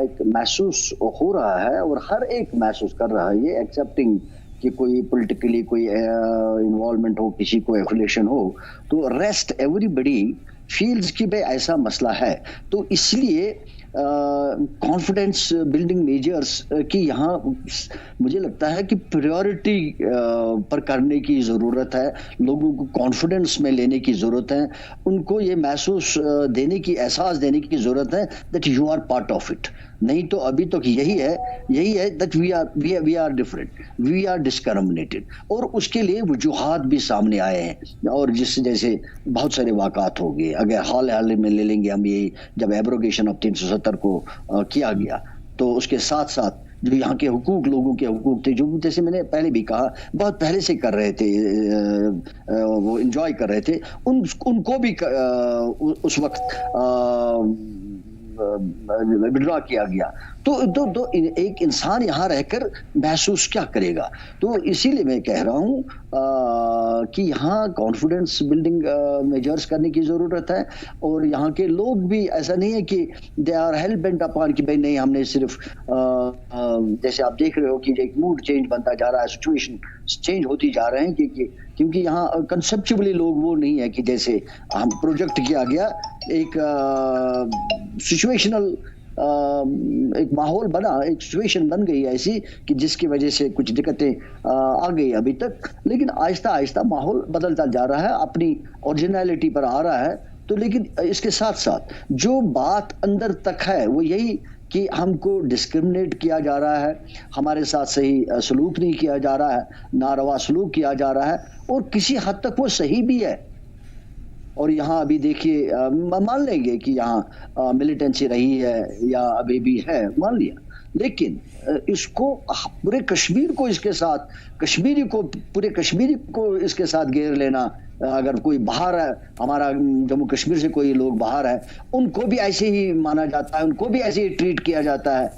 ایک محسوس ہو رہا ہے، اور ہر ایک محسوس کر رہا ہے یہ ایکسیپٹنگ کہ کوئی پولیٹیکلی کوئی انوالومنٹ ہو، کسی کو ایفیلیشن ہو، تو ریسٹ ایوری بڈی فیلز کی بھائی ایسا مسئلہ ہے۔ تو اس لیے کانفیڈنس بلڈنگ میجرز کی یہاں مجھے لگتا ہے کہ پریورٹی پر کرنے کی ضرورت ہے، لوگوں کو کانفیڈنس میں لینے کی ضرورت ہے، ان کو یہ محسوس دینے کی، احساس دینے کی ضرورت ہے that you are part of it. نہیں تو ابھی تک یہی ہے that we are different, we are discriminated, اور اس کے لیے وجوہات بھی سامنے آئے ہیں، اور جیسے بہت سارے واقعات ہو گئے۔ اگر حال میں لے لیں گے ہم، یہ جب ایبروگیشن آف 370 کو کیا گیا، تو اس کے ساتھ ساتھ جو یہاں کے حقوق، لوگوں کے حقوق تھے، جو جیسے میں نے پہلے بھی کہا بہت پہلے سے کر رہے تھے، وہ انجوائے کر رہے تھے، ان کو بھی اس وقت وڈرا کیا گیا۔ تو ایک انسان یہاں رہ کر محسوس کیا کرے گا؟ تو اسی لیے میں کہہ رہا ہوں کہ یہاں کانفیڈنس بلڈنگ میجرز کرنے کی ضرورت ہے، اور یہاں کے لوگ بھی ایسا نہیں ہے کہ they are hell bent upon کہ بھائی نہیں، ہم نے صرف جیسے آپ دیکھ رہے ہو کہ ایک موڈ چینج بنتا جا رہا ہے، سچویشن چینج ہوتی جا رہے ہیں، کیونکہ یہاں کنسپچولی لوگ وہ نہیں ہے کہ جیسے ہم پروجیکٹ کیا گیا، ایک سچویشنل ایک ماحول بنا، ایک سچویشن بن گئی ایسی کہ جس کی وجہ سے کچھ دقتیں آ گئی ابھی تک، لیکن آہستہ آہستہ ماحول بدلتا جا رہا ہے، اپنی اوریجنلٹی پر آ رہا ہے۔ تو لیکن اس کے ساتھ ساتھ جو بات اندر تک ہے وہ یہی کہ ہم کو ڈسکرمنیٹ کیا جا رہا ہے، ہمارے ساتھ صحیح سلوک نہیں کیا جا رہا ہے، ناروا سلوک کیا جا رہا ہے، اور کسی حد تک وہ صحیح بھی ہے۔ اور یہاں ابھی دیکھیے، مان لیں گے کہ یہاں ملیٹنسی رہی ہے یا ابھی بھی ہے، مان لیا، لیکن اس کو پورے کشمیر کو اس کے ساتھ، پورے کشمیری کو اس کے ساتھ گھیر لینا، اگر کوئی باہر ہے، ہمارا جموں کشمیر سے کوئی لوگ باہر ہے، ان کو بھی ایسے ہی مانا جاتا ہے، ان کو بھی ایسے ہی ٹریٹ کیا جاتا ہے،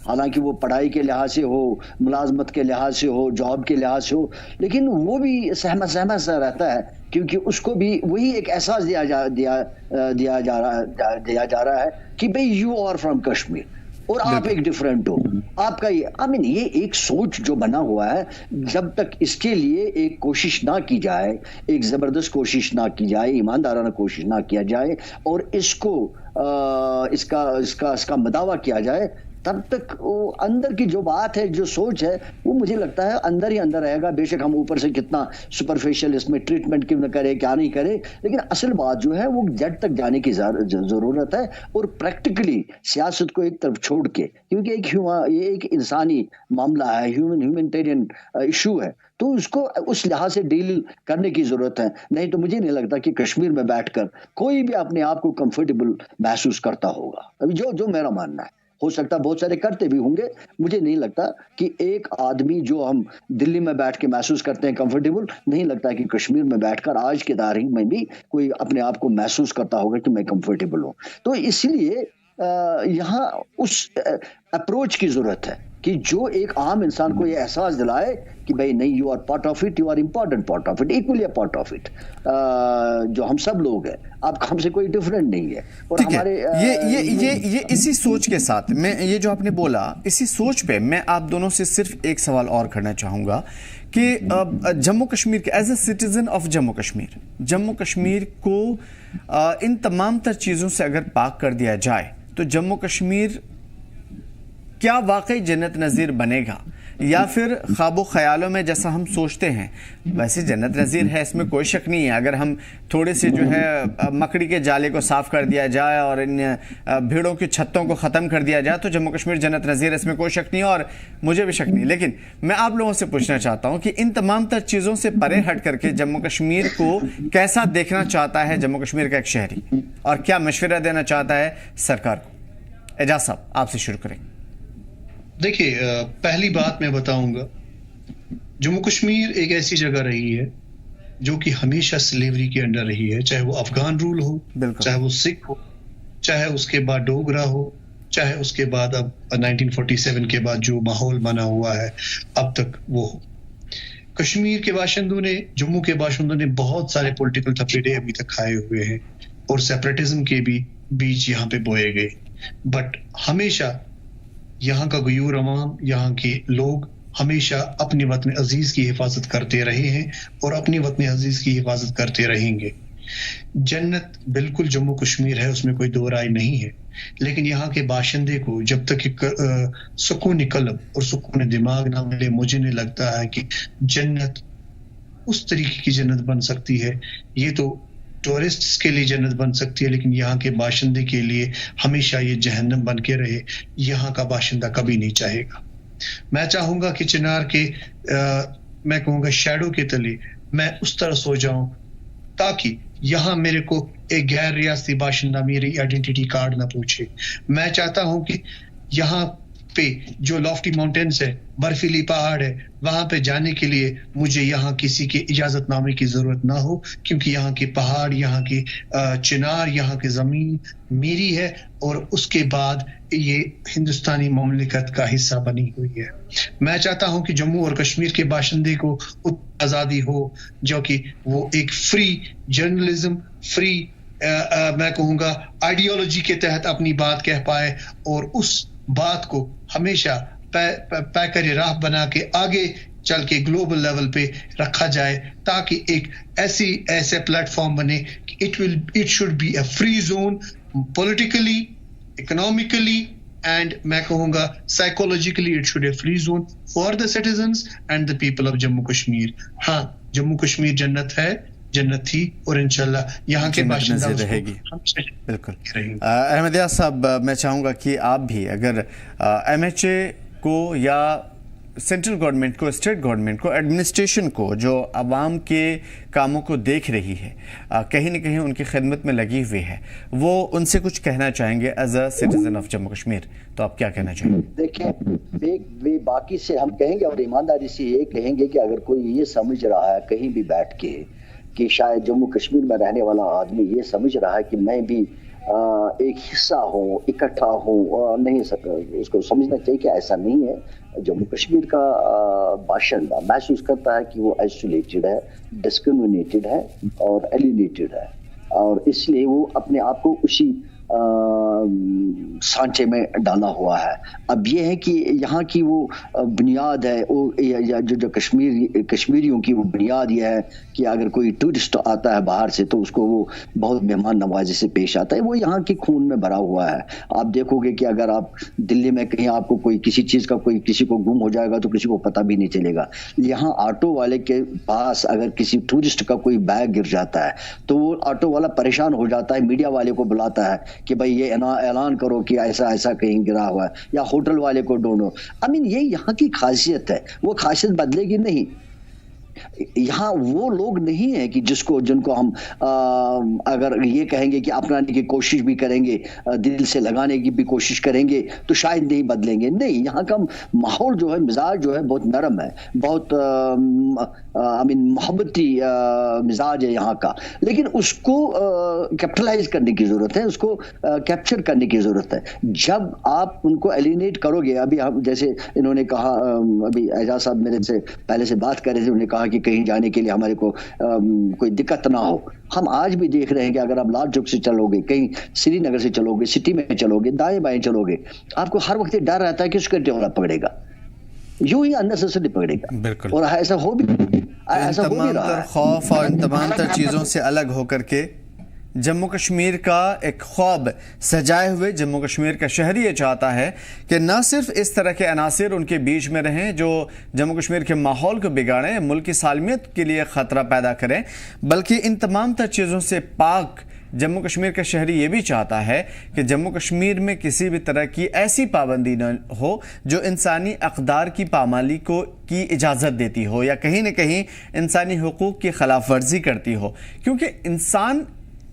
حالانکہ وہ پڑھائی کے لحاظ سے ہو، ملازمت کے لحاظ سے ہو، جاب کے لحاظ سے ہو، لیکن وہ بھی سہمت سا رہتا ہے، کیونکہ اس کو بھی وہی ایک احساس دیا جا رہا ہے کہ بھئی یو آر فرام کشمیر، اور آپ ایک ڈیفرنٹ ہو، آپ کا یہ ایک سوچ جو بنا ہوا ہے، جب تک اس کے لیے ایک کوشش نہ کی جائے، ایک زبردست کوشش نہ کی جائے، ایماندارانہ کوشش نہ کیا جائے، اور اس کو اس کا مداوع کیا جائے، تب تک وہ اندر کی جو بات ہے، جو سوچ ہے، وہ مجھے لگتا ہے اندر ہی اندر رہے گا. بے شک ہم اوپر سے کتنا سپرفیشل اس میں ٹریٹمنٹ کیوں نہ کرے، کیا نہیں کرے، لیکن اصل بات جو ہے وہ جڑ تک جانے کی ضرورت ہے. اور پریکٹیکلی سیاست کو ایک طرف چھوڑ کے، کیونکہ یہ ایک انسانی معاملہ ہے، ہیومنٹیرین ایشو ہے، تو اس کو اس لحاظ سے ڈیل کرنے کی ضرورت ہے. نہیں تو مجھے نہیں لگتا کہ کشمیر میں بیٹھ کر کوئی بھی اپنے آپ کو کمفرٹیبل محسوس کرتا ہوگا. ابھی جو میرا ماننا ہے، ہو سکتا ہے بہت سارے کرتے بھی ہوں گے، مجھے نہیں لگتا کہ ایک آدمی جو ہم دلی میں بیٹھ کے محسوس کرتے ہیں کمفرٹیبل، نہیں لگتا کہ کشمیر میں بیٹھ کر آج کے تاریخ میں بھی کوئی اپنے آپ کو محسوس کرتا ہوگا کہ میں کمفرٹیبل ہوں. تو اس لیے یہاں اس اپروچ کی ضرورت ہے کہ جو ایک عام انسان کو یہ احساس دلائے کہ بھائی نہیں، you are part of it, you are important part of it, equally part of it. جو ہم سب لوگ ہیں، اب ہم سے کوئی ڈفرینٹ نہیں ہے. اور ہمارے یہ اسی سوچ کے ساتھ میں یہ جو آپ نے بولا، اسی سوچ پہ میں آپ دونوں سے صرف ایک سوال اور کرنا چاہوں گا کہ جموں کشمیر کے as a citizen of Jammu Kashmir کو ان تمام تر چیزوں سے اگر پاک کر دیا جائے تو جموں کشمیر کیا واقعی جنت نظیر بنے گا، یا پھر خواب و خیالوں میں جیسا ہم سوچتے ہیں ویسے جنت نظیر ہے، اس میں کوئی شک نہیں ہے. اگر ہم تھوڑے سے جو ہے مکڑی کے جالے کو صاف کر دیا جائے اور ان بھیڑوں کی چھتوں کو ختم کر دیا جائے تو جموں کشمیر جنت نظیر ہے، اس میں کوئی شک نہیں ہے اور مجھے بھی شک نہیں. لیکن میں آپ لوگوں سے پوچھنا چاہتا ہوں کہ ان تمام تر چیزوں سے پرے ہٹ کر کے جموں کشمیر کو کیسا دیکھنا چاہتا ہے جموں کشمیر کا ایک شہری، اور کیا مشورہ دینا چاہتا ہے سرکار کو؟ اعجاز صاحب آپ سے شروع کریں. دیکھیے، پہلی بات میں بتاؤں گا، جموں کشمیر ایک ایسی جگہ رہی ہے جو کہ ہمیشہ سلیوری کے انڈر رہی ہے، چاہے وہ افغان رول ہو، چاہے وہ سکھ ہو، چاہے اس کے بعد ڈوگرا ہو، چاہے اس کے بعد اب 1947 کے بعد جو ماحول بنا ہوا ہے اب تک وہ ہو. کشمیر کے باشندوں نے، جموں کے باشندوں نے بہت سارے پولیٹیکل تھپیڑے ابھی تک کھائے ہوئے ہیں اور سیپریٹزم کے بھی بیچ یہاں پہ بوئے گئے، بٹ ہمیشہ یہاں کا غیور عوام، یہاں کے لوگ ہمیشہ اپنے وطن عزیز کی حفاظت کرتے رہے ہیں اور اپنی وطن عزیز کی حفاظت کرتے رہیں گے. جنت بالکل جموں کشمیر ہے، اس میں کوئی دو رائے نہیں ہے، لیکن یہاں کے باشندے کو جب تک سکون قلب اور سکون دماغ نہ ملے، مجھے نہیں لگتا ہے کہ جنت اس طریقے کی جنت بن سکتی ہے. یہ تو ٹورسٹس کے لیے جنت بن سکتی ہے، لیکن یہاں کے باشندے کے لیے ہمیشہ یہ جہنم بن کے رہے. یہاں کا باشندہ کبھی نہیں چاہے گا. میں چاہوں گا کہ چنار کے میں کہوں گا شیڈو کے تلے میں اس طرح سو جاؤں تاکہ یہاں میرے کو ایک غیر ریاستی باشندہ میری آئیڈینٹی کارڈ نہ پوچھے. میں چاہتا ہوں کہ یہاں پہ جو لافٹی ماؤنٹینز ہے، برفیلی پہاڑ ہے، وہاں پہ جانے کے لیے مجھے یہاں کسی کے اجازت نامے کی ضرورت نہ ہو، کیونکہ یہاں کے پہاڑ، یہاں کی چنار، یہاں کی زمین میری ہے اور اس کے بعد یہ ہندوستانی مملکت کا حصہ بنی ہوئی ہے. میں چاہتا ہوں کہ جموں اور کشمیر کے باشندے کو آزادی ہو، جو کہ وہ ایک فری جرنلزم، فری میں کہوں گا آئیڈیالوجی کے تحت اپنی بات کہہ پائے اور اس بات کو ہمیشہ پیکر راہ بنا کے آگے چل کے گلوبل لیول پہ رکھا جائے، تاکہ ایک ایسے پلیٹ فارم بنے کہ it should be a free zone politically, economically and میں کہوں گا psychologically it should be a free zone for the citizens and the people of Jammu Kashmir. ہاں، جموں کشمیر جنت ہے، جنت تھی اور انشاءاللہ یہاں کے باشندہ رہے گی. بالکل. احمدیہ صاحب، میں چاہوں گا کہ آپ بھی اگر ایم ایچ اے کو یا سینٹرل گورنمنٹ کو، اسٹیٹ گورنمنٹ کو، ایڈمنسٹریشن کو جو عوام کے کاموں کو دیکھ رہی ہے، کہیں نہ کہیں ان کی خدمت میں لگی ہوئی ہے، وہ ان سے کچھ کہنا چاہیں گے as a citizen of Jammu Kashmir, تو آپ کیا کہنا چاہیں گے؟ دیکھیں، باقی سے ہم کہیں گے اور ایمانداری سے یہ کہیں گے کہ اگر کوئی یہ سمجھ رہا ہے کہیں بھی بیٹھ کے کہ شاید جموں کشمیر میں رہنے والا آدمی یہ سمجھ رہا ہے کہ میں بھی ایک حصہ ہوں، اکٹھا ہوں، نہیں اس کو سمجھنا چاہیے کہ ایسا نہیں ہے. جموں کشمیر کا باشندہ محسوس کرتا ہے کہ وہ آئسولیٹڈ ہے، ڈسکریمنیٹڈ ہے اور ایلینیٹڈ ہے، اور اس لیے وہ اپنے آپ کو اسی سانچے میں ڈالا ہوا ہے. اب یہ ہے کہ یہاں کی وہ بنیاد ہے جو کشمیریوں کی وہ بنیاد یہ ہے کہ اگر کوئی ٹورسٹ آتا ہے باہر سے تو اس کو وہ بہت مہمان نوازی سے پیش آتا ہے. وہ یہاں کے خون میں بھرا ہوا ہے. آپ دیکھو گے کہ اگر آپ دلی میں کہیں آپ کو کوئی کسی چیز کا کوئی کسی کو گم ہو جائے گا تو کسی کو پتہ بھی نہیں چلے گا. یہاں آٹو والے کے پاس اگر کسی ٹورسٹ کا کوئی بیگ گر جاتا ہے تو وہ آٹو والا پریشان ہو جاتا ہے, میڈیا والے کو بلاتا ہے کہ بھائی یہ اعلان کرو کہ ایسا ایسا کہیں گرا ہوا ہے, یا ہوٹل والے کو ڈھونڈو. یہ یہاں کی خاصیت ہے, وہ خاصیت بدلے گی نہیں. یہاں وہ لوگ نہیں ہیں کہ جن کو ہم اگر یہ کہیں گے کہ اپنانے کی کوشش بھی کریں گے, دل سے لگانے کی بھی کوشش کریں گے تو شاید نہیں بدلیں گے. نہیں, یہاں کا ماحول جو ہے, مزاج جو ہے بہت نرم ہے, بہت محبتی مزاج ہے یہاں کا. لیکن اس کو کیپٹلائز کرنے کی ضرورت ہے, اس کو کیپچر کرنے کی ضرورت ہے. جب آپ ان کو ایلینیٹ کرو گے, ابھی ہم جیسے انہوں نے کہا, ابھی اعجاز صاحب میرے سے پہلے سے بات کر رہے تھے, انہوں نے کہا کہ کہیں جانے کے لیے ہمارے کو کوئی دقت نہ ہو. ہم آج بھی دیکھ رہے ہیں کہ اگر آپ لال چوک سے چلو گے, کہیں سری نگر سے چلو گے, سٹی میں چلو گے, دائیں بائیں چلو گے, آپ کو ہر وقت ڈر رہتا ہے کہ سیکورٹی والا پکڑے گا, یوں ہی اننیسیسری پکڑے گا. بالکل. اور ایسا ہو بھی رہا ہے. خوف اور ان تمام تر چیزوں سے الگ ہو کر کے جموں کشمیر کا ایک خواب سجائے ہوئے جموں کشمیر کا شہری یہ چاہتا ہے کہ نہ صرف اس طرح کے عناصر ان کے بیچ میں رہیں جو جموں کشمیر کے ماحول کو بگاڑیں, ملک کی سالمیت کے لیے خطرہ پیدا کریں, بلکہ ان تمام تر چیزوں سے پاک جموں کشمیر کا شہری یہ بھی چاہتا ہے کہ جموں کشمیر میں کسی بھی طرح کی ایسی پابندی نہ ہو جو انسانی اقدار کی پامالی کی اجازت دیتی ہو یا کہیں نہ کہیں انسانی حقوق کی خلاف ورزی کرتی ہو, کیونکہ انسان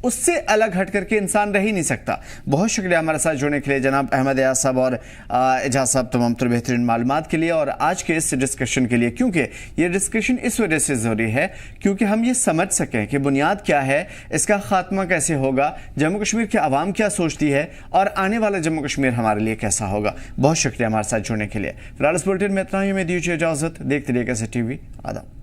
اس سے الگ ہٹ کر کے انسان رہ ہی نہیں سکتا. بہت شکریہ ہمارے ساتھ جڑنے کے لیے جناب احمد ایاز صاحب اور اعجاز صاحب, تمام تر بہترین معلومات کے لیے اور آج کے اس ڈسکشن کے لیے, کیونکہ یہ ڈسکشن اس وجہ سے ضروری ہے کیونکہ ہم یہ سمجھ سکیں کہ بنیاد کیا ہے, اس کا خاتمہ کیسے ہوگا, جموں کشمیر کی عوام کیا سوچتی ہے اور آنے والا جموں کشمیر ہمارے لیے کیسا ہوگا. بہت شکریہ ہمارے ساتھ جڑنے کے لیے. فی الحال اس بلیٹن میں اتنا ہی, میں دیجیے اجازت. دیکھتے رہیے کیسے ٹی وی. آداب.